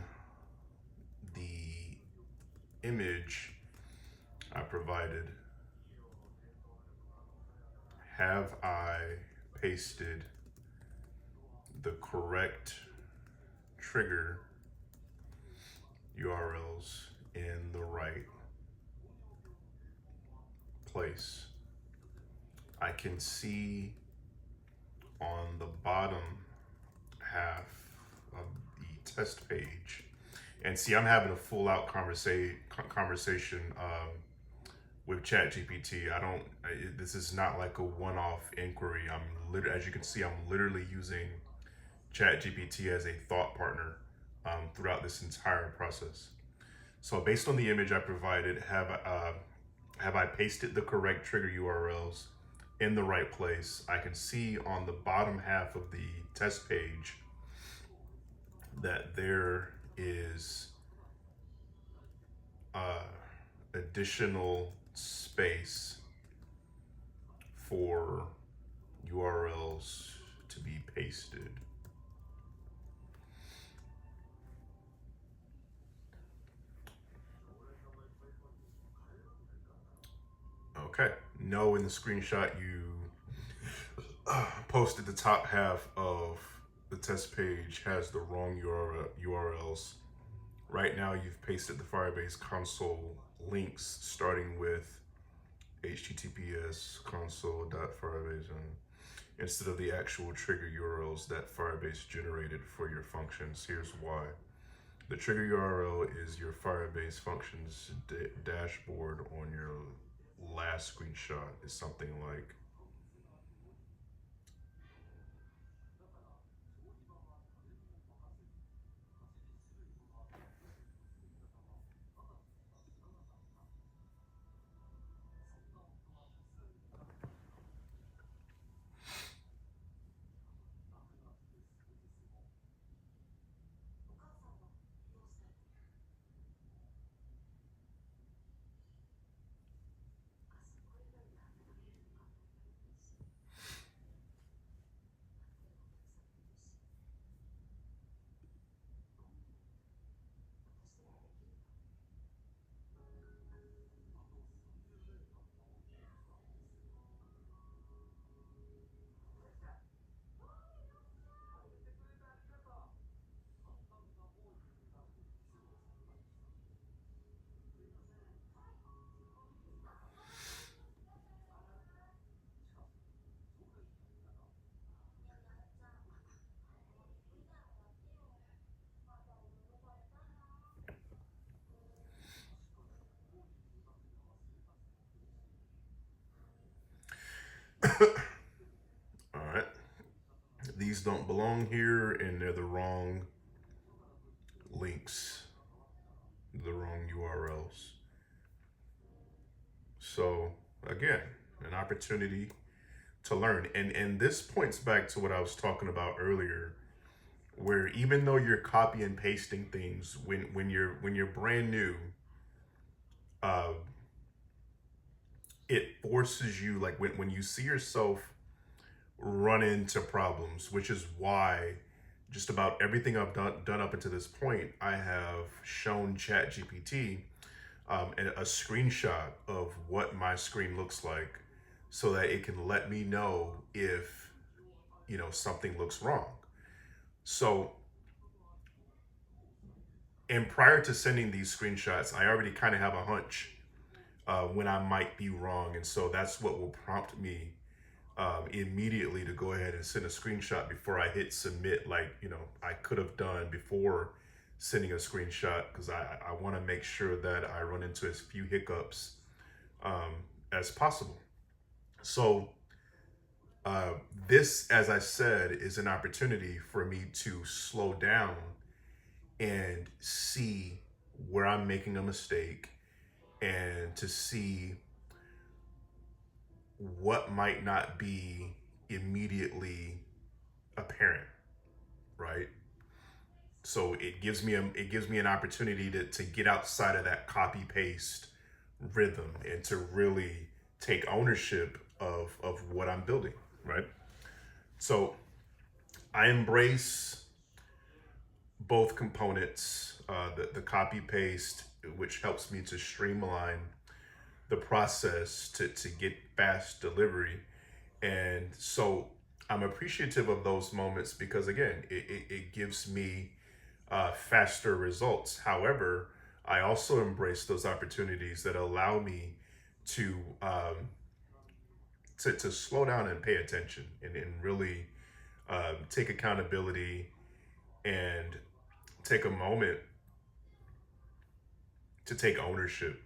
A: the image I provided, have I pasted the correct trigger URLs in the right place? I can see on the bottom half of the test page, and see, I'm having a full out conversation with ChatGPT. This is not like a one-off inquiry. As you can see, I'm literally using ChatGPT as a thought partner throughout this entire process. So based on the image I provided, have I pasted the correct trigger URLs in the right place? I can see on the bottom half of the test page that there is additional space for URLs to be pasted. Okay, no, in the screenshot you posted the top half of the test page has the wrong URLs. Right now you've pasted the Firebase console links starting with https console.firebase. instead of the actual trigger URLs that Firebase generated for your functions. Here's why. The trigger URL is your Firebase functions dashboard on your last screenshot. Is something like all right, these don't belong here and they're the wrong links, the wrong URLs. So again, an opportunity to learn. And this points back to what I was talking about earlier, where even though you're copy and pasting things, when you're brand new, uh, it forces you, like when you see yourself run into problems, which is why just about everything I've done up until this point, I have shown ChatGPT a screenshot of what my screen looks like, so that it can let me know if something looks wrong. So, and prior to sending these screenshots, I already kind of have a hunch when I might be wrong, and so that's what will prompt me immediately to go ahead and send a screenshot before I hit submit, like I could have done before sending a screenshot, because I want to make sure that I run into as few hiccups as possible. So this, as I said, is an opportunity for me to slow down and see where I'm making a mistake, and to see what might not be immediately apparent, right? So it gives me an opportunity to get outside of that copy paste rhythm and to really take ownership of what I'm building, right? So I embrace both components, the copy paste, which helps me to streamline the process to get fast delivery. And so I'm appreciative of those moments, because again, it gives me faster results. However, I also embrace those opportunities that allow me to to slow down and pay attention, and really take accountability and take a moment to take ownership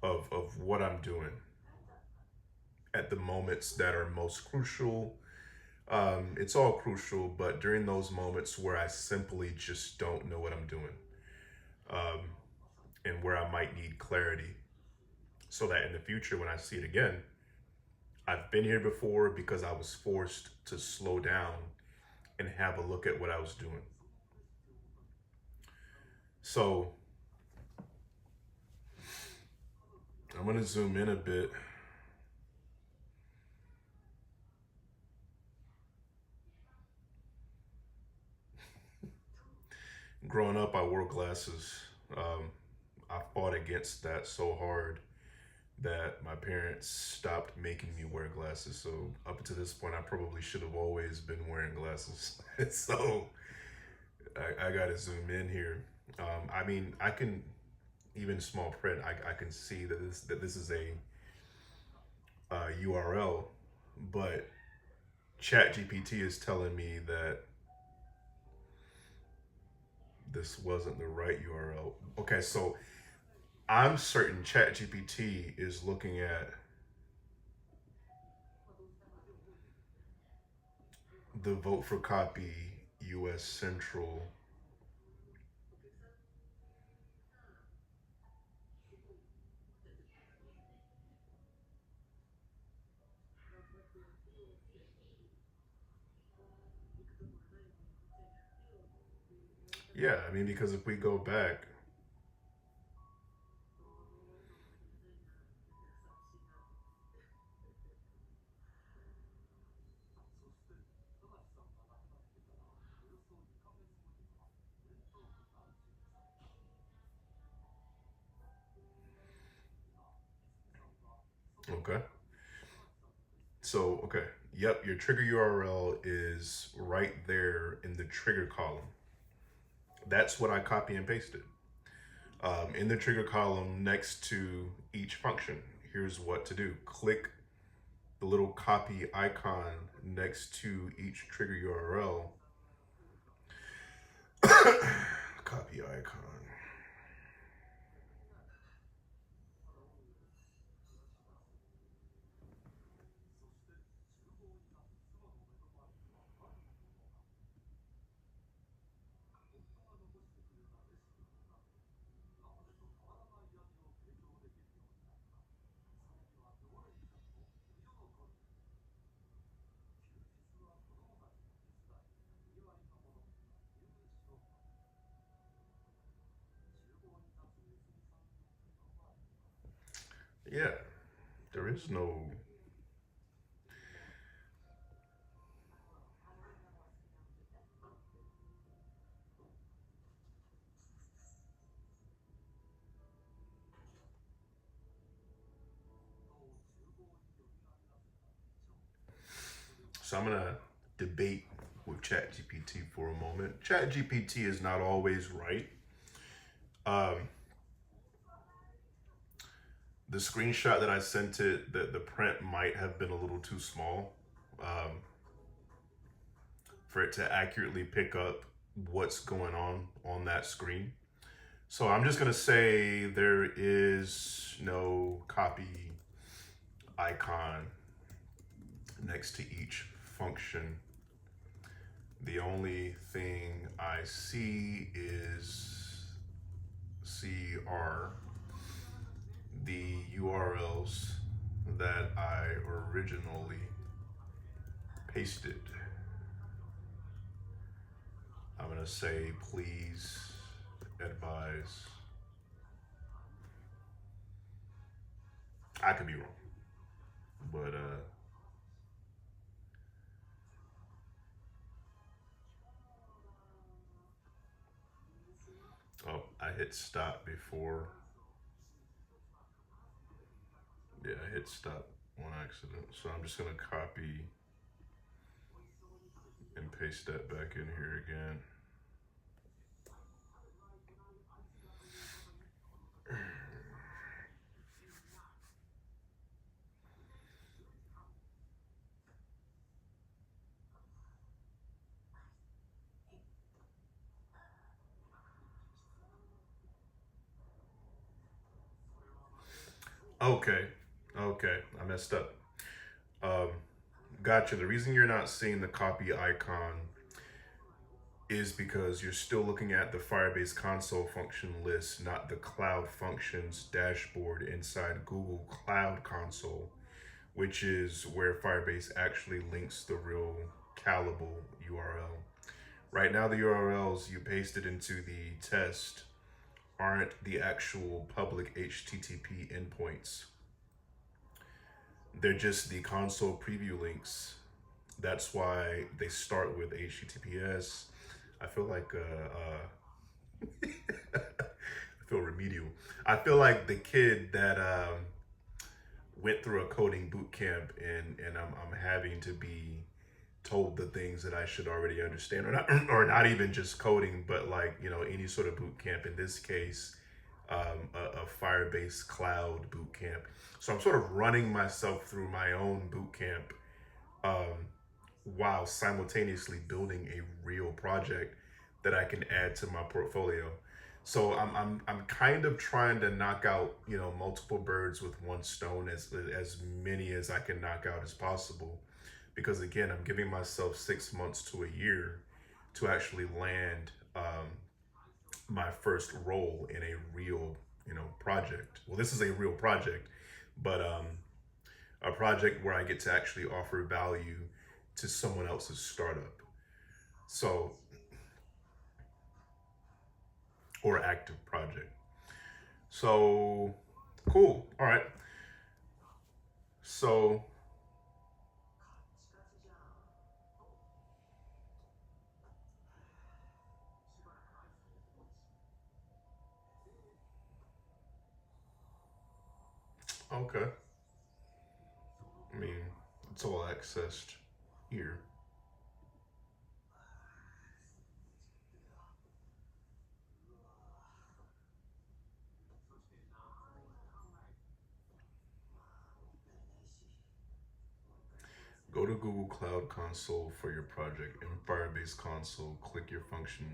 A: of what I'm doing at the moments that are most crucial. It's all crucial, but during those moments where I simply just don't know what I'm doing, um, and where I might need clarity, so that in the future, when I see it again, I've been here before because I was forced to slow down and have a look at what I was doing. So I'm going to zoom in a bit. Growing up, I wore glasses. Um, I fought against that so hard that my parents stopped making me wear glasses. So up to this point, I probably should have always been wearing glasses. So I got to zoom in here. I mean, I can, even small print, I can see that this is a URL, but Chat GPT is telling me that this wasn't the right URL. Okay, so I'm certain Chat GPT is looking at the vote for copy US Central. Yeah, I mean, because if we go back, okay. So, okay. Yep, your trigger URL is right there in the trigger column. That's what I copy and pasted. In the trigger column next to each function, here's what to do. Click the little copy icon next to each trigger URL. Copy icon. Yeah, there is no. So I'm gonna debate with ChatGPT for a moment. ChatGPT is not always right. Um, the screenshot that I sent it, the print might have been a little too small for it to accurately pick up what's going on that screen. So I'm just gonna say there is no copy icon next to each function. The only thing I see is CR, the URLs that I originally pasted. I'm gonna say, please advise. I could be wrong, but oh, I hit stop before. Yeah, I hit stop on accident. So I'm just gonna copy and paste that back in here again. Okay, okay, I messed up. Um, Gotcha. The reason you're not seeing the copy icon is because you're still looking at the Firebase console function list, not the cloud functions dashboard inside Google Cloud Console, which is where Firebase actually links the real callable URL. Right now, the URLs you pasted into the test aren't the actual public HTTP endpoints. They're just the console preview links. That's why they start with HTTPS. I feel like I feel remedial. I feel like the kid that went through a coding boot camp, and I'm having to be told the things that I should already understand, or not even just coding, but like any sort of boot camp. In this case, a Firebase cloud boot camp. So I'm sort of running myself through my own boot camp
D: while simultaneously building a real project that I can add to my portfolio. So I'm kind of trying to knock out, multiple birds with one stone, as many as I can knock out as possible, because again, I'm giving myself 6 months to a year to actually land my first role in a real, project. Well, this is a real project, but a project where I get to actually offer value to someone else's startup. So, or active project. So, cool. All right. So, okay. I mean, it's all accessed here. Go to Google Cloud Console for your project. In Firebase Console, click your function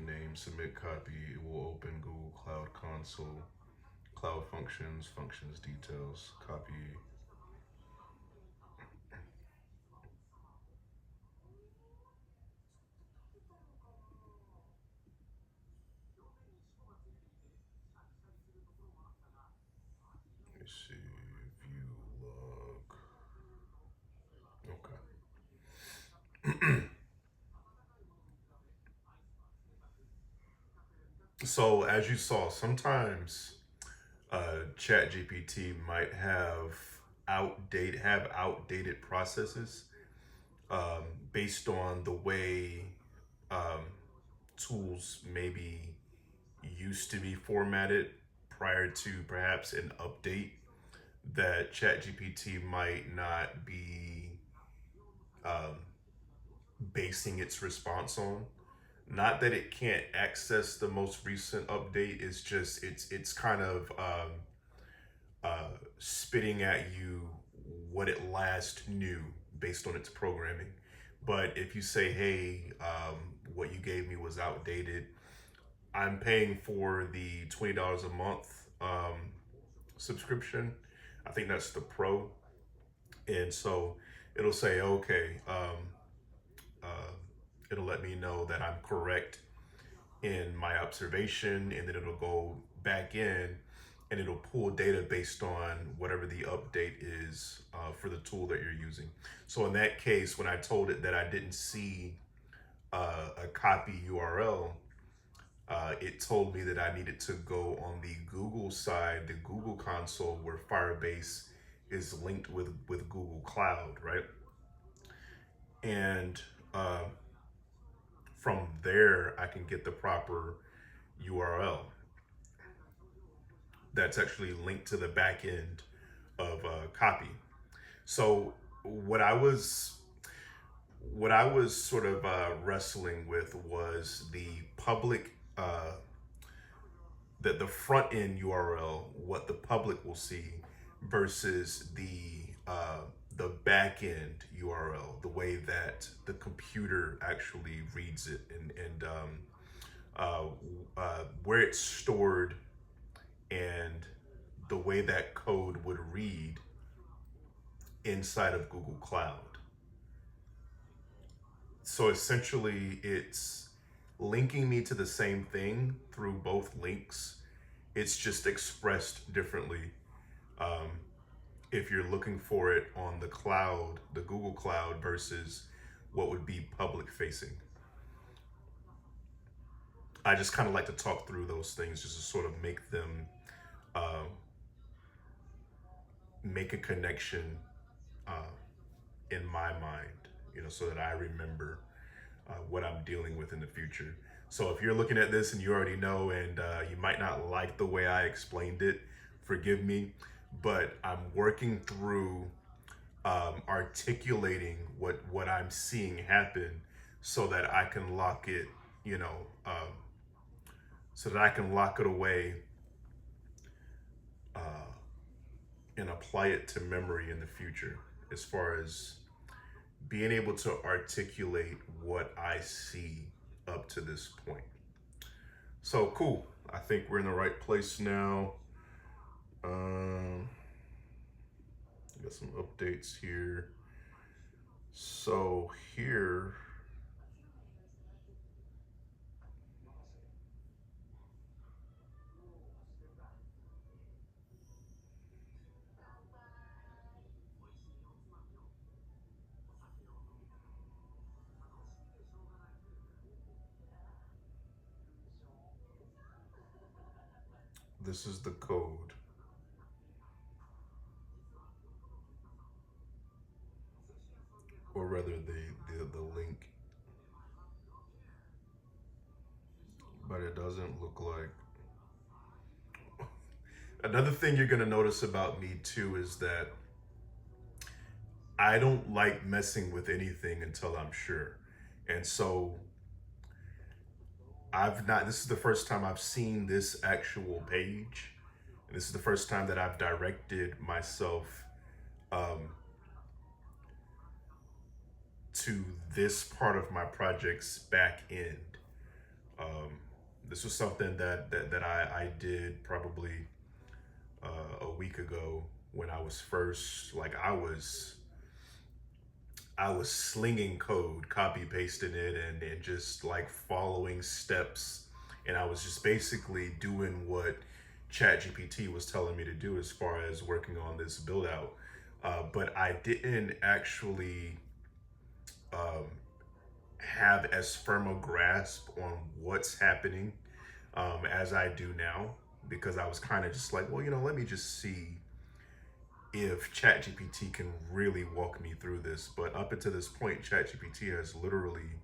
D: name, submit copy. It will open Google Cloud Console, cloud functions details, copy. Let me see, view log. Okay. So as you saw, sometimes Chat GPT might have outdated processes um, based on the way um, tools maybe used to be formatted prior to perhaps an update that ChatGPT might not be um, basing its response on. Not that it can't access the most recent update. It's just it's kind of spitting at you what it last knew based on its programming. But if you say, hey, what you gave me was outdated, I'm paying for the $20 a month subscription. I think that's the pro. And so it'll say, okay, uh, it'll let me know that I'm correct in my observation, and then it'll go back in and it'll pull data based on whatever the update is for the tool that you're using. So in that case, when I told it that I didn't see a copy URL, it told me that I needed to go on the Google side, the Google console, where Firebase is linked with Google Cloud, right? And uh, from there, I can get the proper URL that's actually linked to the back end of copy. So what I was what I was sort of wrestling with was the public the front end URL, what the public will see, versus the back end URL, the way that the computer actually reads it, where it's stored, and the way that code would read inside of Google Cloud. So essentially, it's linking me to the same thing through both links. It's just expressed differently. Um, if you're looking for it on the cloud, the Google Cloud, versus what would be public facing. I just kind of like to talk through those things just to sort of make them uh, make a connection uh, in my mind, so that I remember what I'm dealing with in the future. So if you're looking at this and you already know, and you might not like the way I explained it, forgive me, but I'm working through articulating what I'm seeing happen, so that I can lock it, you know, um, so that I can lock it away and apply it to memory in the future, as far as being able to articulate what I see up to this point. So cool. I think we're in the right place now. Got some updates here. So here, this is the code. Or rather the link. But it doesn't look like. Another thing you're gonna notice about me too is that I don't like messing with anything until I'm sure. And so this is the first time I've seen this actual page. And this is the first time that I've directed myself to this part of my project's back end. This was something that I did probably a week ago when I was first, like I was slinging code, copy pasting it, and just like following steps. And I was just basically doing what ChatGPT was telling me to do as far as working on this build out. But I didn't actually have as firm a grasp on what's happening as I do now, because I was kind of just like, well, let me just see if ChatGPT can really walk me through this. But up until this point, ChatGPT has literally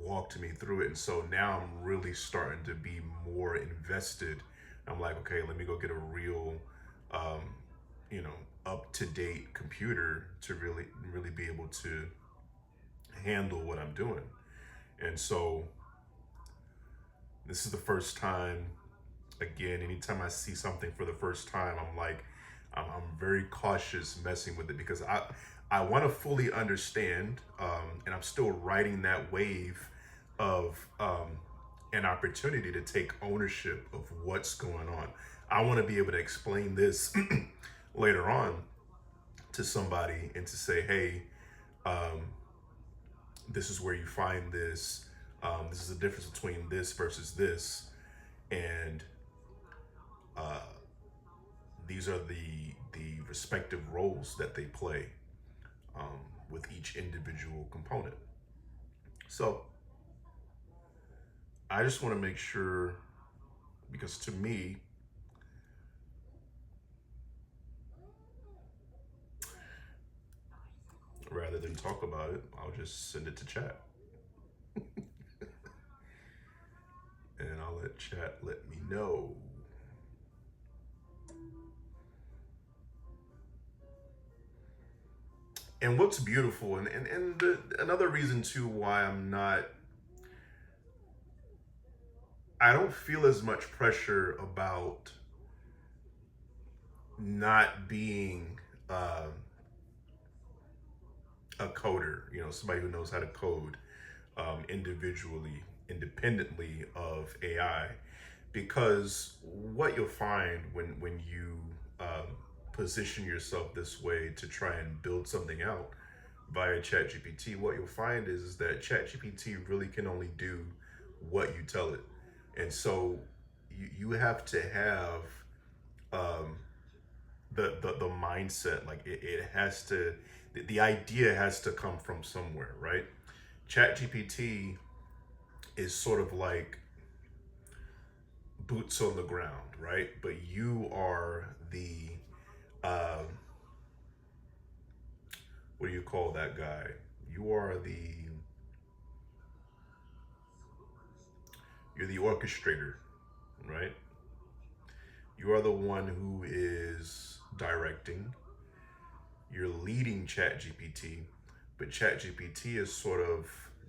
D: walked me through it. And so now I'm really starting to be more invested. I'm like, okay, let me go get a real, up-to-date computer to really be able to handle what I'm doing. And so this is the first time, again, anytime I see something for the first time, I'm very cautious messing with it, because I want to fully understand, and I'm still riding that wave of an opportunity to take ownership of what's going on. I want to be able to explain this later on to somebody and to say, hey, this is where you find this. This is the difference between this versus this, and these are the respective roles that they play with each individual component. So I just want to make sure, because to me, rather than talk about it, I'll just send it to chat. And I'll let chat let me know. And what's beautiful, and another reason too why I don't feel as much pressure about not being a coder, somebody who knows how to code independently of AI, because what you'll find when you position yourself this way to try and build something out via ChatGPT, what you'll find is that ChatGPT really can only do what you tell it. And so you have to have the mindset, like it has to, the idea has to come from somewhere, right? ChatGPT is sort of like boots on the ground, right? But you are the what do you call that guy? You're the orchestrator, right? You are the one who is directing. You're leading ChatGPT, but ChatGPT is sort of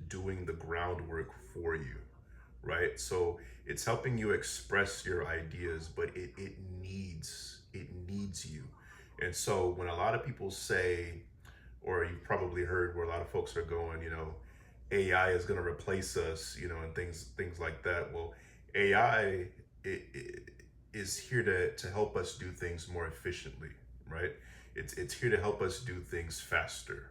D: doing the groundwork for you, right? So it's helping you express your ideas, but it needs you. And so when a lot of people say, or you've probably heard where a lot of folks are going, AI is going to replace us, and things like that. Well, AI is here to help us do things more efficiently, right? It's here to help us do things faster,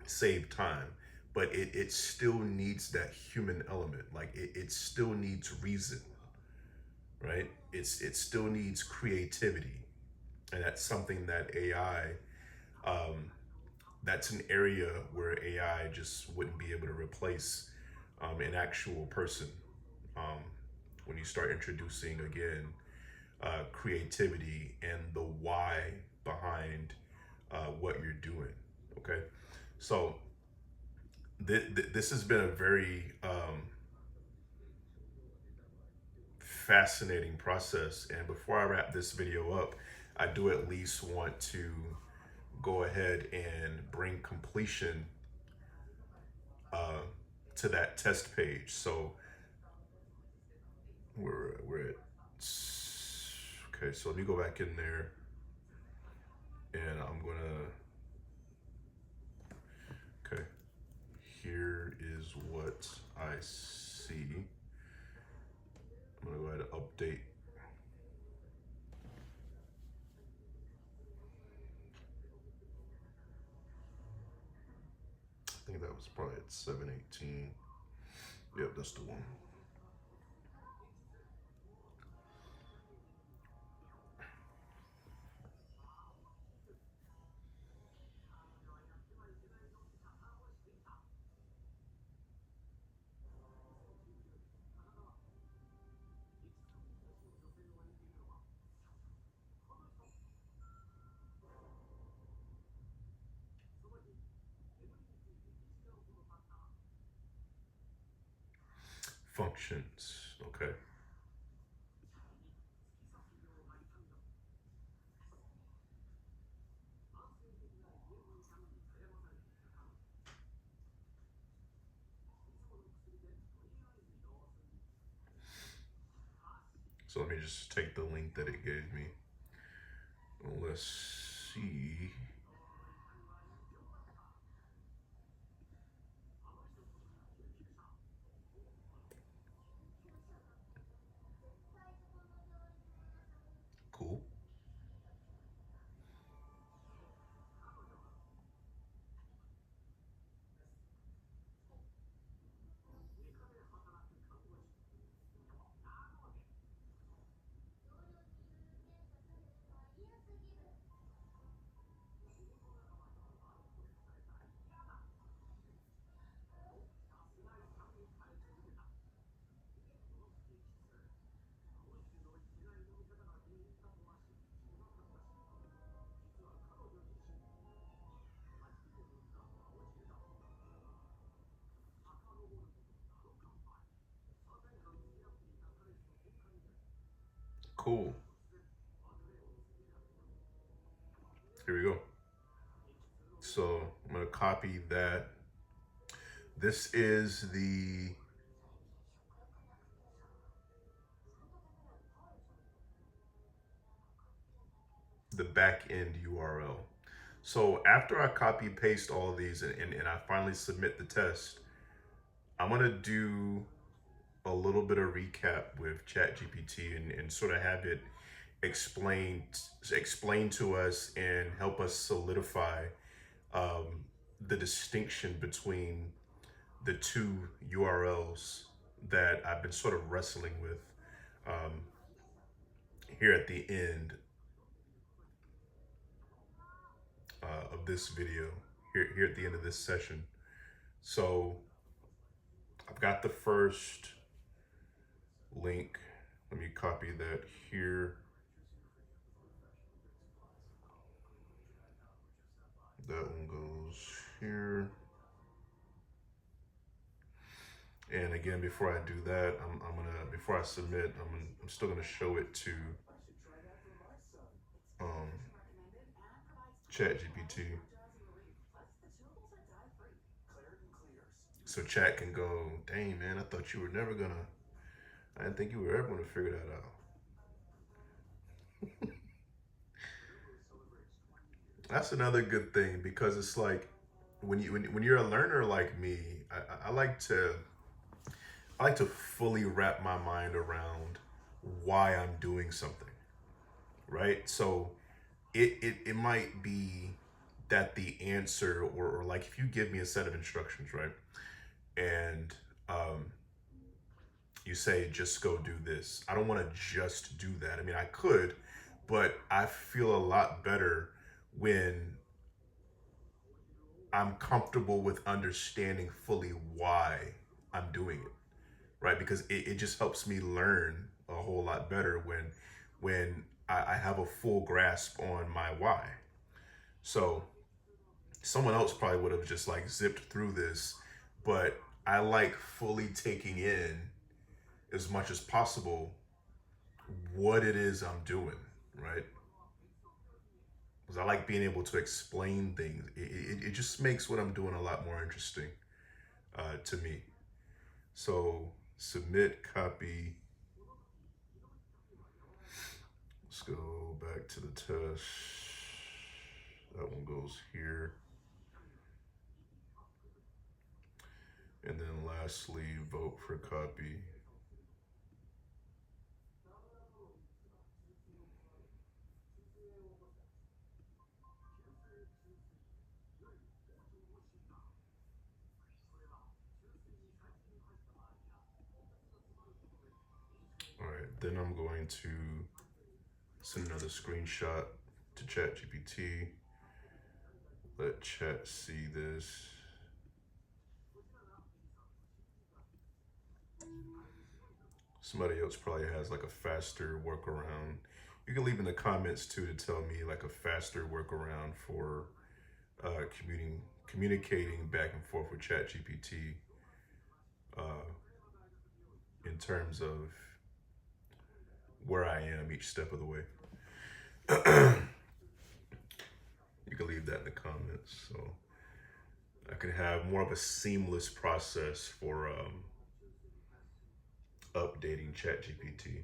D: save time, but it still needs that human element. Like it still needs reason, right? It still needs creativity, and that's something that AI, that's an area where AI just wouldn't be able to replace an actual person. Um, when you start introducing again creativity and the why behind what you're doing. Okay, so this has been a very fascinating process. And before I wrap this video up, I do at least want to go ahead and bring completion uh, to that test page. So we're at, okay, so let me go back in there, and I'm gonna, okay, here is what I see. I'm gonna go ahead and update. I think that was probably at 718. Yep, that's the one. Functions. Okay. So let me just take the link that it gave me. Let's see. Cool. Cool. Here we go. So I'm gonna copy that. This is the back end URL. So after I copy paste all of these and I finally submit the test, I'm gonna do a little bit of recap with ChatGPT and sort of have it explain to us and help us solidify um, the distinction between the two URLs that I've been sort of wrestling with um, here at the end of this video, here at the end of this session. So I've got the first link. Let me copy that here. That one goes here. And again, before I do that, I'm gonna, before I submit, I'm still gonna show it to um, ChatGPT, so Chat can go, dang man, I thought you were never gonna, I didn't think you were ever gonna figure that out. That's another good thing because it's like when you're a learner like me, I like to fully wrap my mind around why I'm doing something, right? So it might be that the answer or like if you give me a set of instructions, right? And um, you say just go do this. I don't want to just do that. I mean, I could, but I feel a lot better when I'm comfortable with understanding fully why I'm doing it, right? Because it just helps me learn a whole lot better when I have a full grasp on my why. So someone else probably would have just like zipped through this, but I like fully taking in as much as possible what it is I'm doing, right? Because I like being able to explain things. It just makes what I'm doing a lot more interesting to me. So submit, copy. Let's go back to the test. That one goes here. And then lastly, vote for copy. All right, then I'm going to send another screenshot to ChatGPT. Let chat see this. Somebody else probably has like a faster workaround. You can leave in the comments too to tell me like a faster workaround for communicating back and forth with ChatGPT uh, in terms of where I am each step of the way. You can leave that in the comments so I can have more of a seamless process for updating ChatGPT.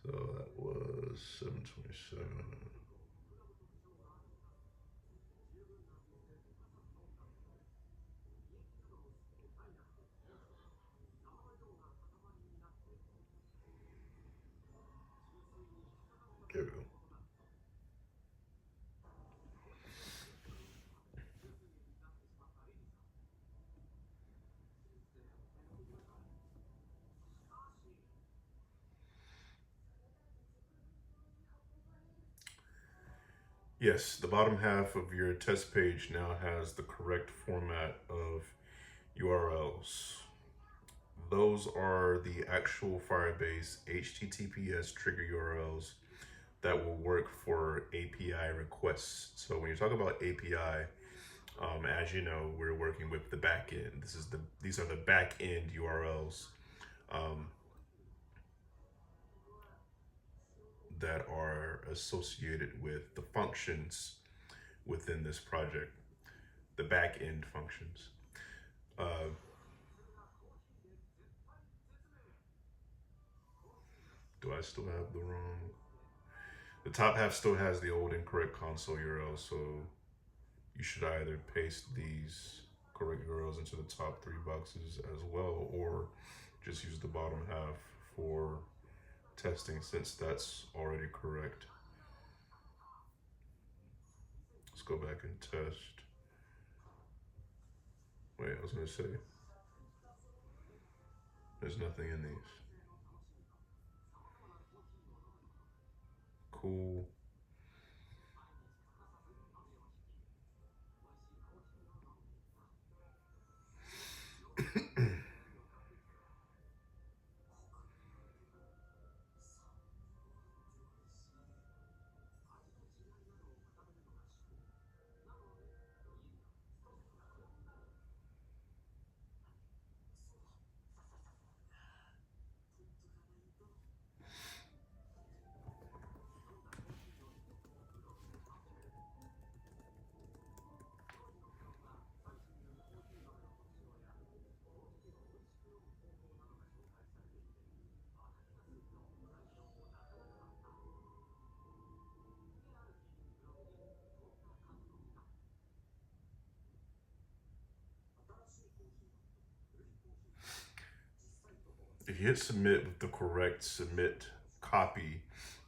D: So that was 727. There we go. Yes, the bottom half of your test page now has the correct format of URLs. Those are the actual Firebase HTTPS trigger URLs that will work for API requests. So when you talk about API, as you know, we're working with the back end. These are the back end URLs um, that are associated with the functions within this project, the back end functions. Uh, do I still have the wrong? The top half still has the old incorrect console URL, so you should either paste these correct URLs into the top three boxes as well, or just use the bottom half for testing since that's already correct. Let's go back and test. Wait, I was gonna say, there's nothing in these. Cool. if you hit submit with the correct submit copy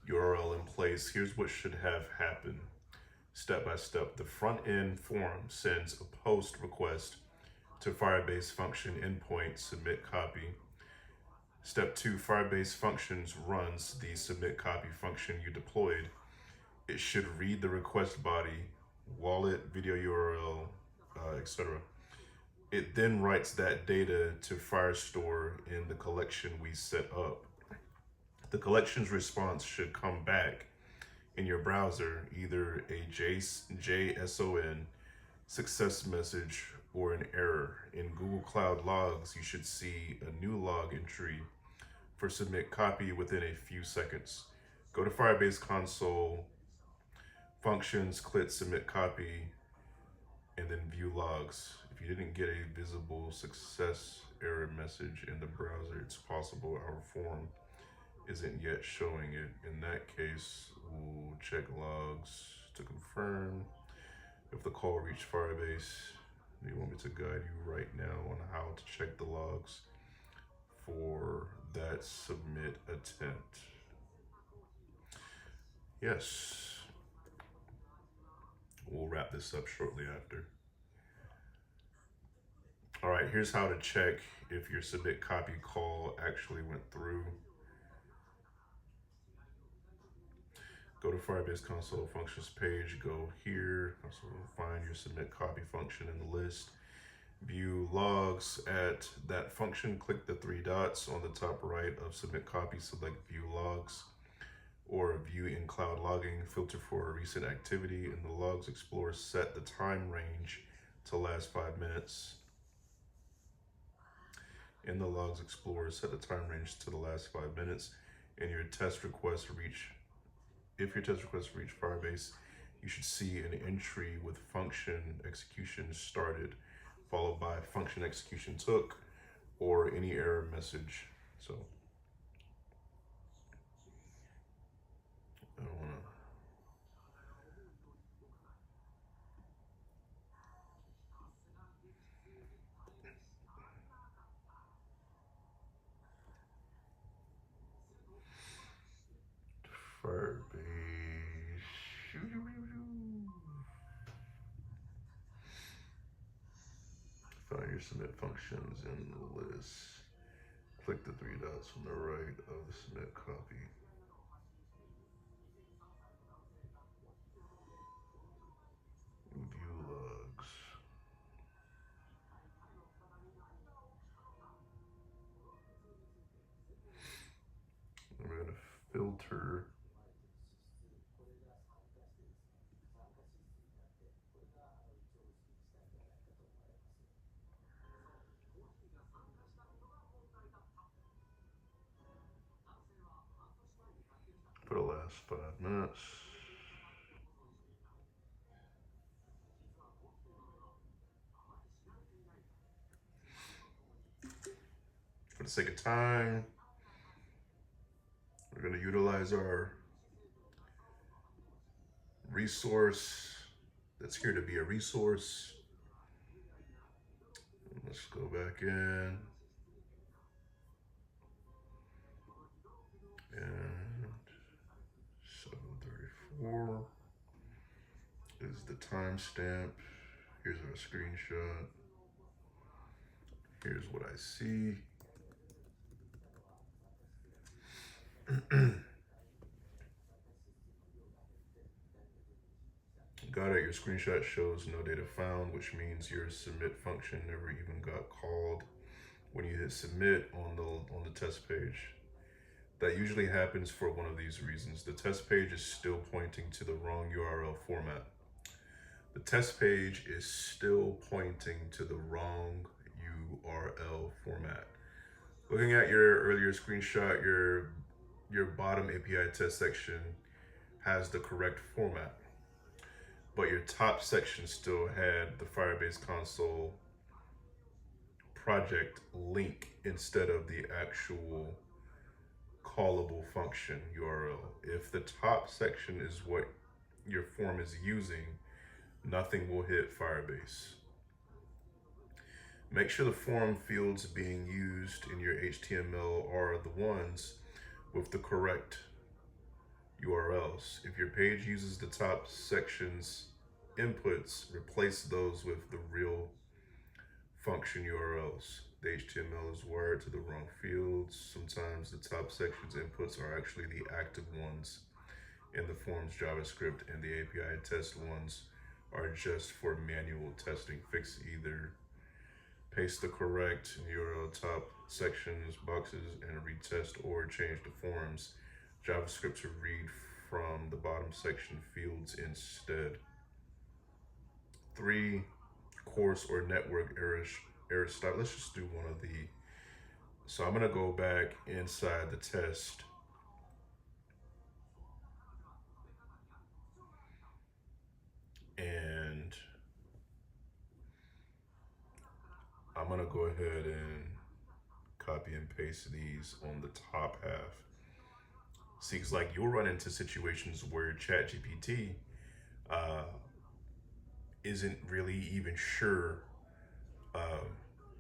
D: URL in place, here's what should have happened. Step by step, the front end form sends a post request to Firebase function endpoint submit copy. Step 2, Firebase functions runs the submit copy function you deployed. It should read the request body, wallet, video URL, etc. It then writes that data to Firestore in the collection we set up. The collection's response should come back in your browser, either a JSON success message or an error. In Google Cloud Logs, you should see a new log entry for submit copy within a few seconds. Go to Firebase console, functions, click submit copy, and then view logs. If you didn't get a visible success error message in the browser, it's possible our form isn't yet showing it. In that case, we'll check logs to confirm if the call reached Firebase. You want me to guide you right now on how to check the logs for that submit attempt? Yes. We'll wrap this up shortly after. All right, here's how to check if your submit copy call actually went through. Go to Firebase console functions page, go here, so find your submit copy function in the list. View logs at that function, click the 3 dots on the top right of submit copy, select view logs or view in cloud logging, filter for a recent activity. In the logs explorer, set the time range to last 5 minutes. In the logs explorer, set the time range to the last 5 minutes. And your test requests reach, if your test requests reach Firebase, you should see an entry with function execution started, followed by function execution took, or any error message. So I don't want to. Firebase. Find your submit functions in the list. Click the 3 dots on the right of the submit copy. View logs. And we're going to filter for the last 5 minutes. For the sake of time, we're going to utilize our resource that's here to be a resource. Let's go back in. And 7:34 is the timestamp. Here's our screenshot. Here's what I see. Got it. Your screenshot shows no data found, which means your submit function never even got called when you hit submit on the test page. That usually happens for one of these reasons. The test page is still pointing to the wrong URL format. The test page is still pointing to the wrong URL format. Looking at your earlier screenshot, your bottom API test section has the correct format, but your top section still had the Firebase console project link instead of the actual callable function URL. If the top section is what your form is using, nothing will hit Firebase. Make sure the form fields being used in your HTML are the ones with the correct URLs. If your page uses the top section's inputs, replace those with the real function URLs. The HTML is wired to the wrong fields. Sometimes the top section's inputs are actually the active ones in the form's JavaScript, and the API test ones are just for manual testing. Fix either paste the correct URL top sections boxes and retest, or change the form's JavaScript to read from the bottom section fields instead. 3, course or network error stop. Let's just do one of the. So I'm gonna go back inside the test. And I'm gonna go ahead and copy and paste these on the top half. See, it's like you'll run into situations where ChatGPT isn't really even sure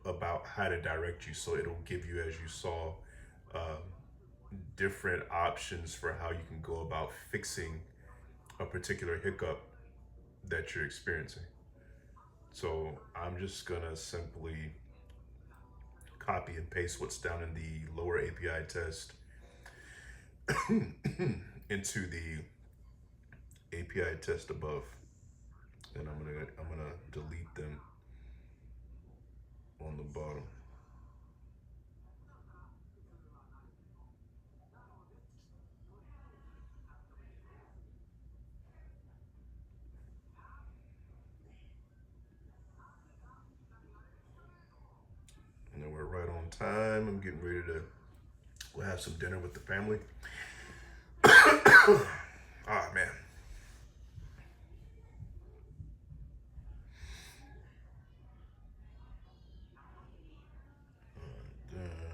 D: about how to direct you. So it'll give you, as you saw, different options for how you can go about fixing a particular hiccup that you're experiencing. So I'm just gonna simply copy and paste what's down in the lower API test into the API test above, and I'm gonna delete them on the bottom. And then we're right on time. I'm getting ready to have some dinner with the family. Ah, man.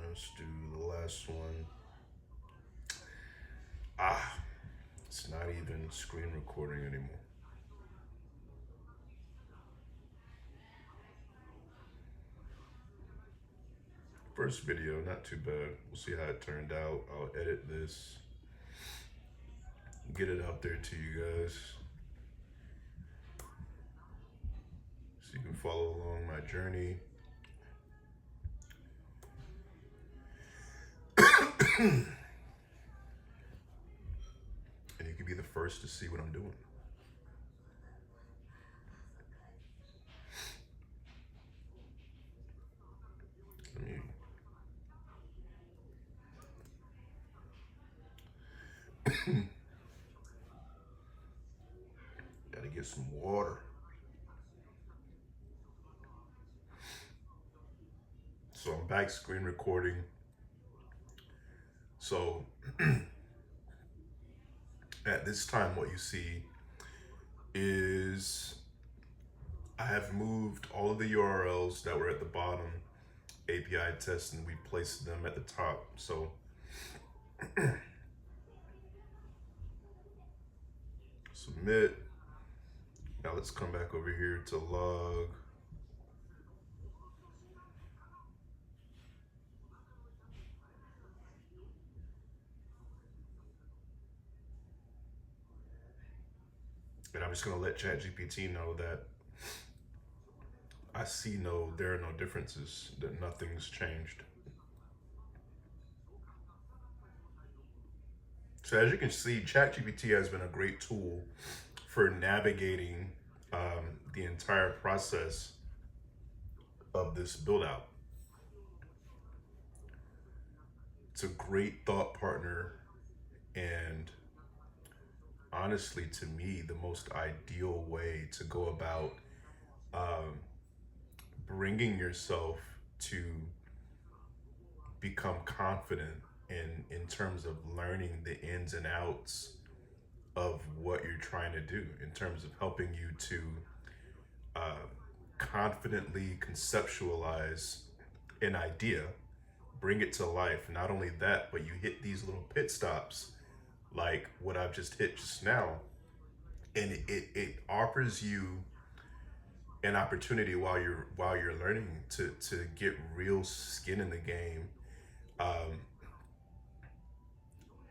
D: Let's do the last one. It's not even screen recording anymore. First video, not too bad. We'll see how it turned out. I'll edit this, get it out there to you guys, so you can follow along my journey. And you can be the first to see what I'm doing. Gotta get some water. So I'm back screen recording. So at this time, what you see is I have moved all of the URLs that were at the bottom API test, and we placed them at the top. So submit. Now let's come back over here to log. And I'm just gonna let ChatGPT know that there are no differences, that nothing's changed. So as you can see, ChatGPT has been a great tool for navigating the entire process of this build out. It's a great thought partner, and honestly, to me, the most ideal way to go about bringing yourself to become confident in terms of learning the ins and outs of what you're trying to do, in terms of helping you to confidently conceptualize an idea, bring it to life. Not only that, but you hit these little pit stops like what I've just hit just now, and it offers you an opportunity while you're learning to get real skin in the game. Um,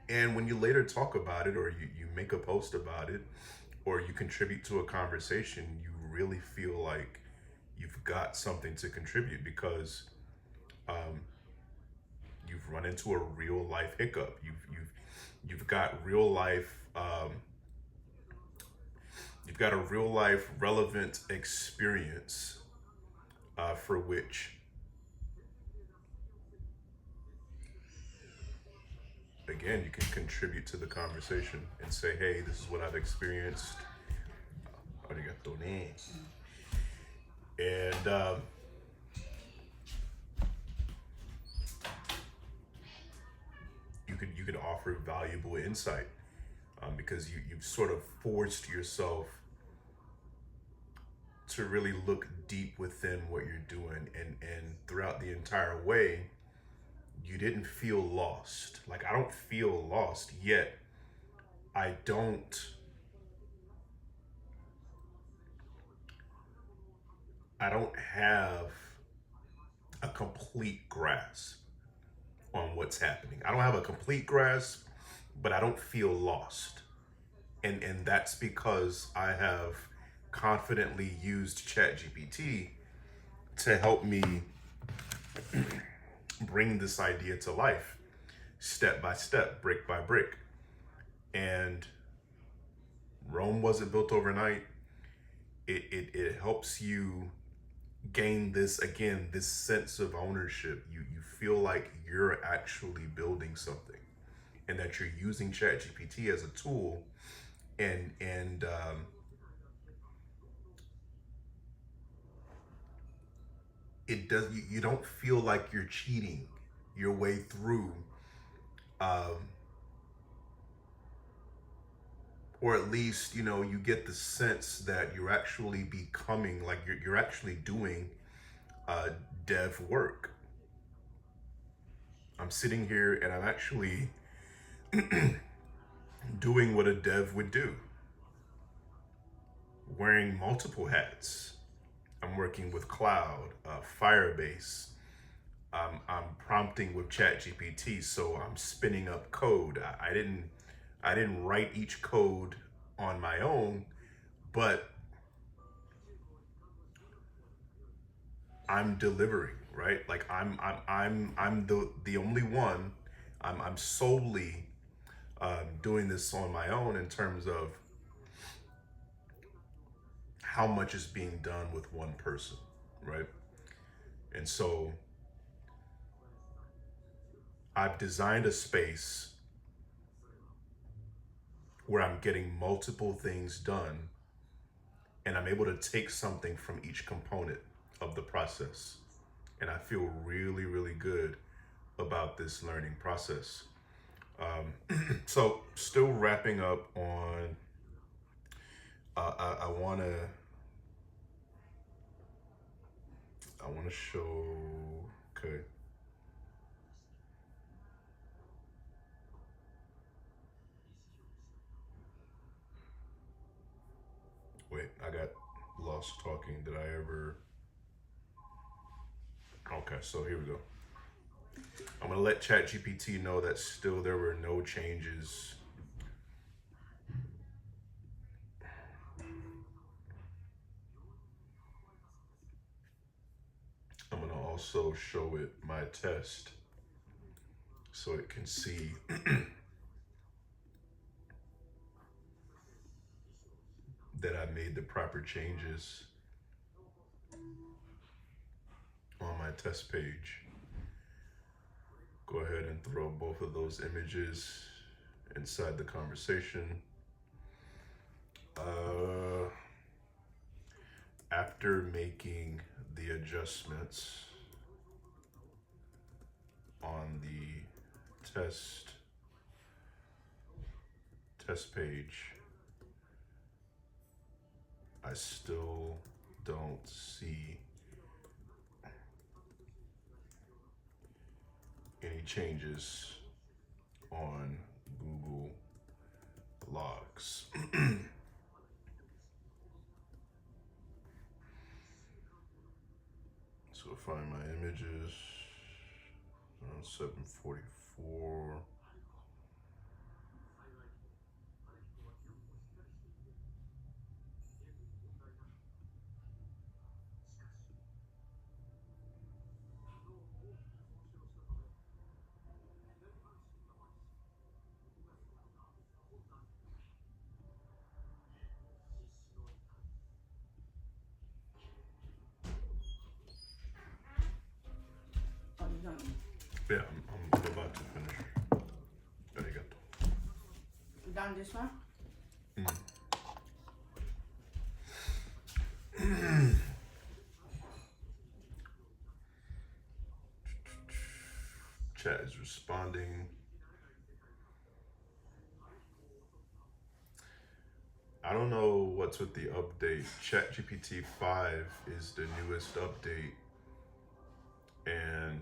D: and when you later talk about it, or you make a post about it, or you contribute to a conversation, you really feel like you've got something to contribute because um, you've run into a real life hiccup. You've got real life. You've got a real life relevant experience for which, again, you can contribute to the conversation and say, hey, this is what I've experienced. Arigato ne. And you could offer valuable insight because you've sort of forced yourself to really look deep within what you're doing, and throughout the entire way you didn't feel lost. Like, I don't feel lost yet. I don't I don't have a complete grasp on what's happening. I don't have a complete grasp, but I don't feel lost. And that's because I have confidently used ChatGPT to help me bring this idea to life, step by step, brick by brick. And Rome wasn't built overnight. It helps you gain this, again, this sense of ownership. You feel like you're actually building something, and that you're using ChatGPT as a tool, and it does. You don't feel like you're cheating your way through, um, or at least, you get the sense that you're actually becoming, like, you're actually doing dev work. I'm sitting here and I'm actually doing what a dev would do, wearing multiple hats. I'm working with cloud, Firebase. I'm prompting with ChatGPT, so I'm spinning up code. I didn't write each code on my own, but I'm delivering, right? Like, I'm the only one. I'm solely doing this on my own in terms of how much is being done with one person, right? And so I've designed a space where I'm getting multiple things done, and I'm able to take something from each component of the process. And I feel really, really good about this learning process. So still wrapping up on, I want to show, okay. Wait, I got lost talking. Did I ever? Okay, so here we go. I'm gonna let ChatGPT know that still there were no changes. I'm gonna also show it my test so it can see that I made the proper changes on my test page. Go ahead and throw both of those images inside the conversation. After making the adjustments on the test page, I still don't see any changes on Google Logs. images. 744.
B: Oh, you done?
D: Yeah, I'm about to finish. Arigato.
B: You done this one?
D: Chat is responding. I don't know what's with the update. ChatGPT 5 is the newest update, and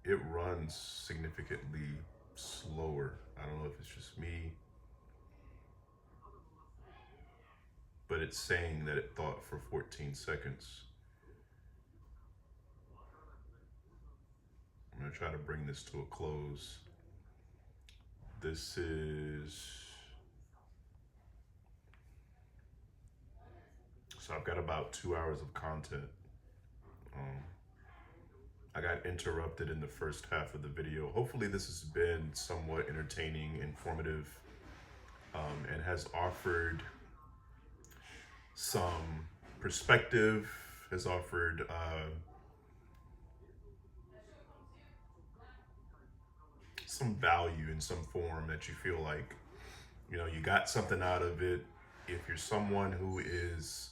D: it runs significantly slower. I don't know if it's just me, but it's saying that it thought for 14 seconds. I'm gonna try to bring this to a close. This is, so I've got about 2 hours of content. I got interrupted in the first half of the video. Hopefully this has been somewhat entertaining, informative, and has offered some perspective, has offered some value in some form that you feel like, you know, you got something out of it. If you're someone who is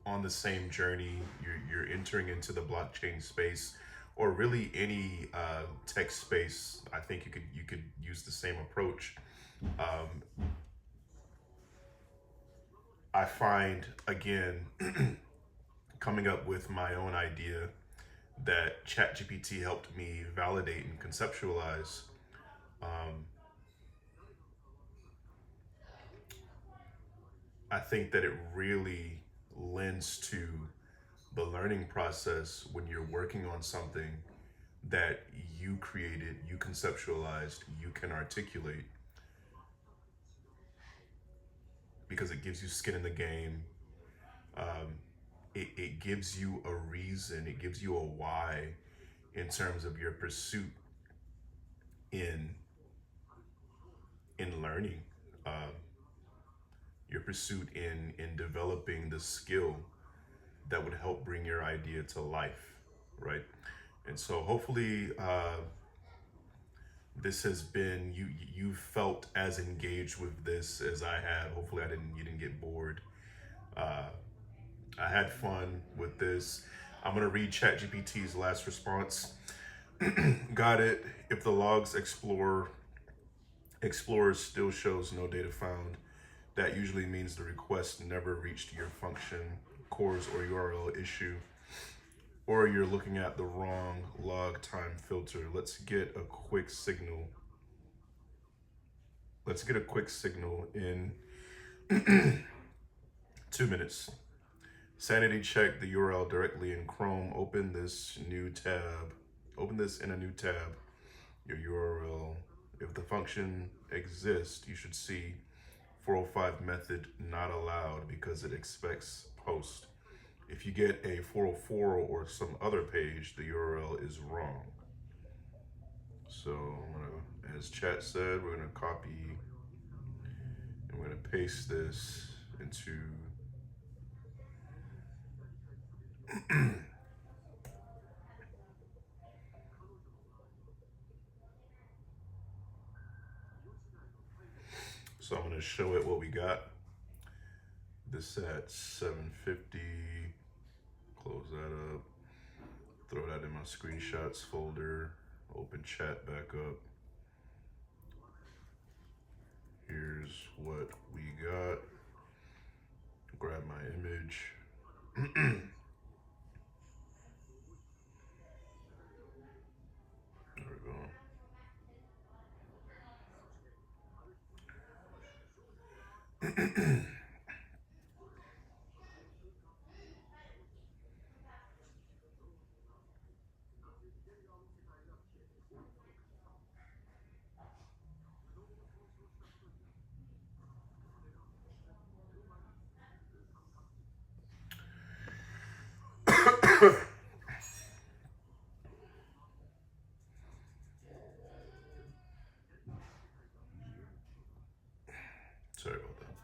D: on the same journey, you're entering into the blockchain space, or really any tech space, I think you could use the same approach. I find, again, coming up with my own idea, that ChatGPT helped me validate and conceptualize. I think that it really lends to the learning process when you're working on something that you created, you conceptualized, you can articulate, because it gives you skin in the game. It gives you a reason, it gives you a why in terms of your pursuit in learning, your pursuit in developing the skill that would help bring your idea to life, right? And so hopefully this has been, you felt as engaged with this as I have. Hopefully you didn't get bored. I had fun with this. I'm gonna read ChatGPT's last response. Got it. If the logs explorer still shows no data found, that usually means the request never reached your function, cores, or URL issue, or you're looking at the wrong log time filter. Let's get a quick signal. Let's get a quick signal in 2 minutes. Sanity check the URL directly in Chrome. Open this new tab. Open this in a new tab. Your URL. If the function exists, you should see 405 method not allowed because it expects post. If you get a 404 or some other page, the URL is wrong. So I'm gonna, as chat said, we're gonna copy and we're gonna paste this into so I'm gonna show it what we got. This at 750. Close that up. Throw that in my screenshots folder. Open chat back up. Here's what we got. Grab my image. There we go. Sorry about that.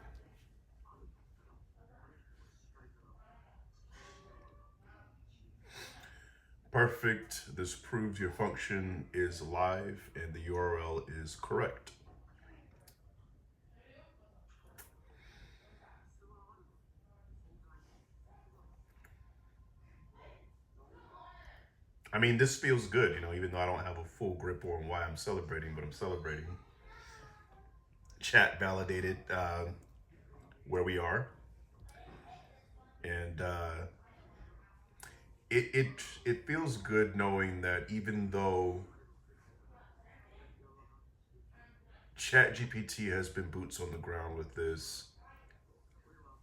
D: Perfect. This proves your function is live and the URL is correct. I mean, this feels good, even though I don't have a full grip on why I'm celebrating, but I'm celebrating. Chat validated where we are. And it feels good knowing that even though Chat GPT has been boots on the ground with this,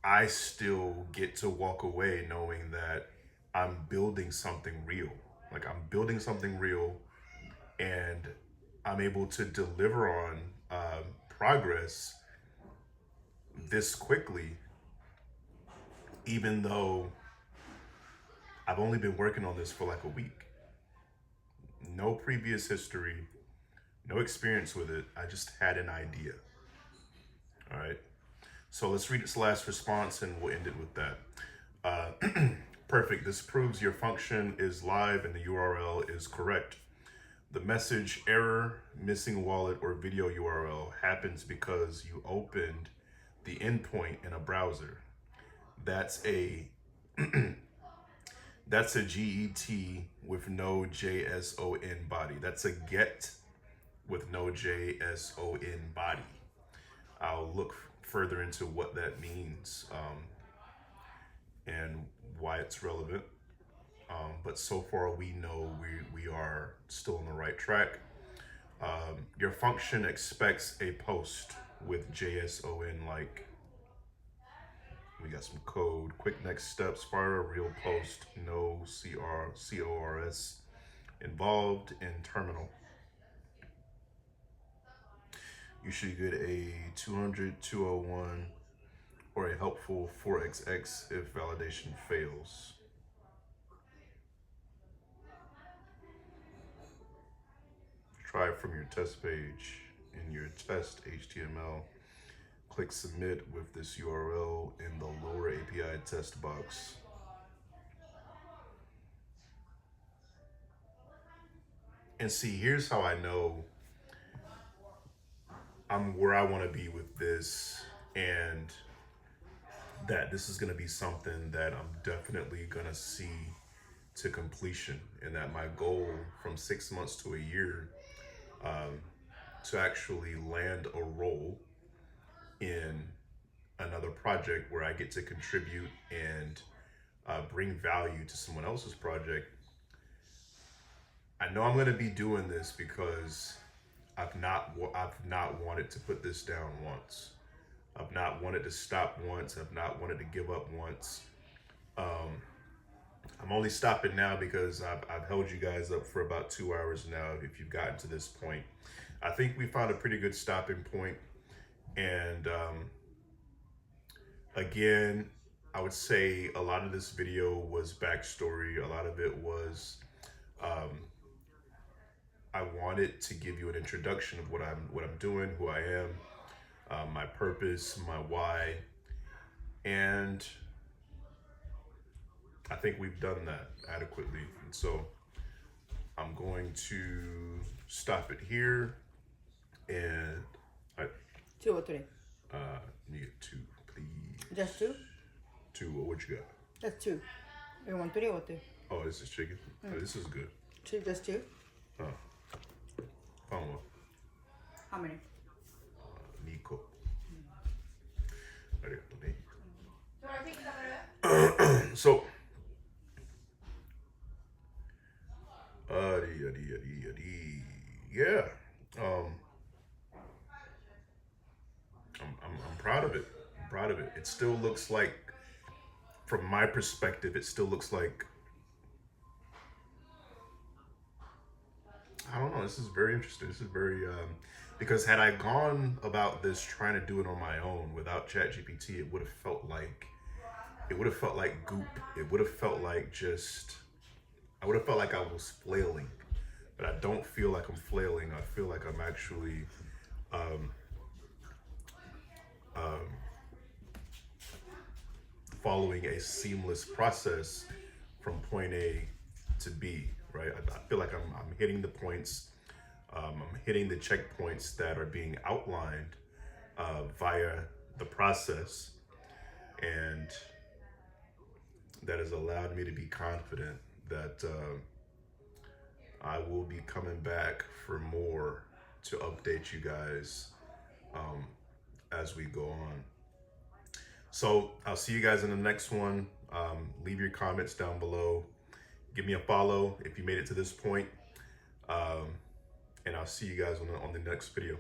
D: I still get to walk away knowing that I'm building something real. Like, I'm building something real, and I'm able to deliver on progress this quickly, even though I've only been working on this for like a week. No previous history, no experience with it. I just had an idea. All right. So let's read its last response and we'll end it with that. Perfect. This proves your function is live and the URL is correct. The message error, missing wallet, or video URL happens because you opened the endpoint in a browser. That's a GET with no JSON body. That's a get with no JSON body. I'll look further into what that means and why it's relevant. But so far we know we are still on the right track. Your function expects a post with JSON like. We got some code. Quick next steps. Fire a real post. No CORS involved in terminal. You should get a 200, 201, or a helpful 4XX if validation fails. Try from your test page. In your test HTML, click submit with this URL in the lower API test box. And see, here's how I know I'm where I want to be with this, and that this is going to be something that I'm definitely going to see to completion, and that my goal from 6 months to a year to actually land a role in another project where I get to contribute and bring value to someone else's project. I know I'm going to be doing this because I've not wanted to put this down once. I've not wanted to stop once. I've not wanted to give up once. I'm only stopping now because I've held you guys up for about 2 hours now. If you've gotten to this point, I think we found a pretty good stopping point. And again, I would say a lot of this video was backstory. A lot of it was I wanted to give you an introduction of what I'm doing, who I am, my purpose, my why, and I think we've done that adequately. And so I'm going to stop it here, and I
B: 2 or 3?
D: need 2, please.
B: Just 2?
D: 2. What you got?
B: That's 2. You want 3 or 2?
D: Oh, this is chicken. Oh, this is good.
B: 2, just 2?
D: Oh, found one.
B: How many?
D: Nico. So, yeah. I'm proud of it. I'm proud of it. It still looks like, from my perspective, it still looks like, I don't know. This is very interesting. This is very, because had I gone about this trying to do it on my own without ChatGPT, it would have felt like it would have felt like goop. It would have felt like just, I would have felt like I was flailing, but I don't feel like I'm flailing. I feel like I'm actually um, um, following a seamless process from point A to B, right? I feel like I'm hitting the points, I'm hitting the checkpoints that are being outlined via the process, and that has allowed me to be confident that I will be coming back for more to update you guys um, as we go on. So I'll see you guys in the next one. Leave your comments down below. Give me a follow if you made it to this point. And I'll see you guys on the next video.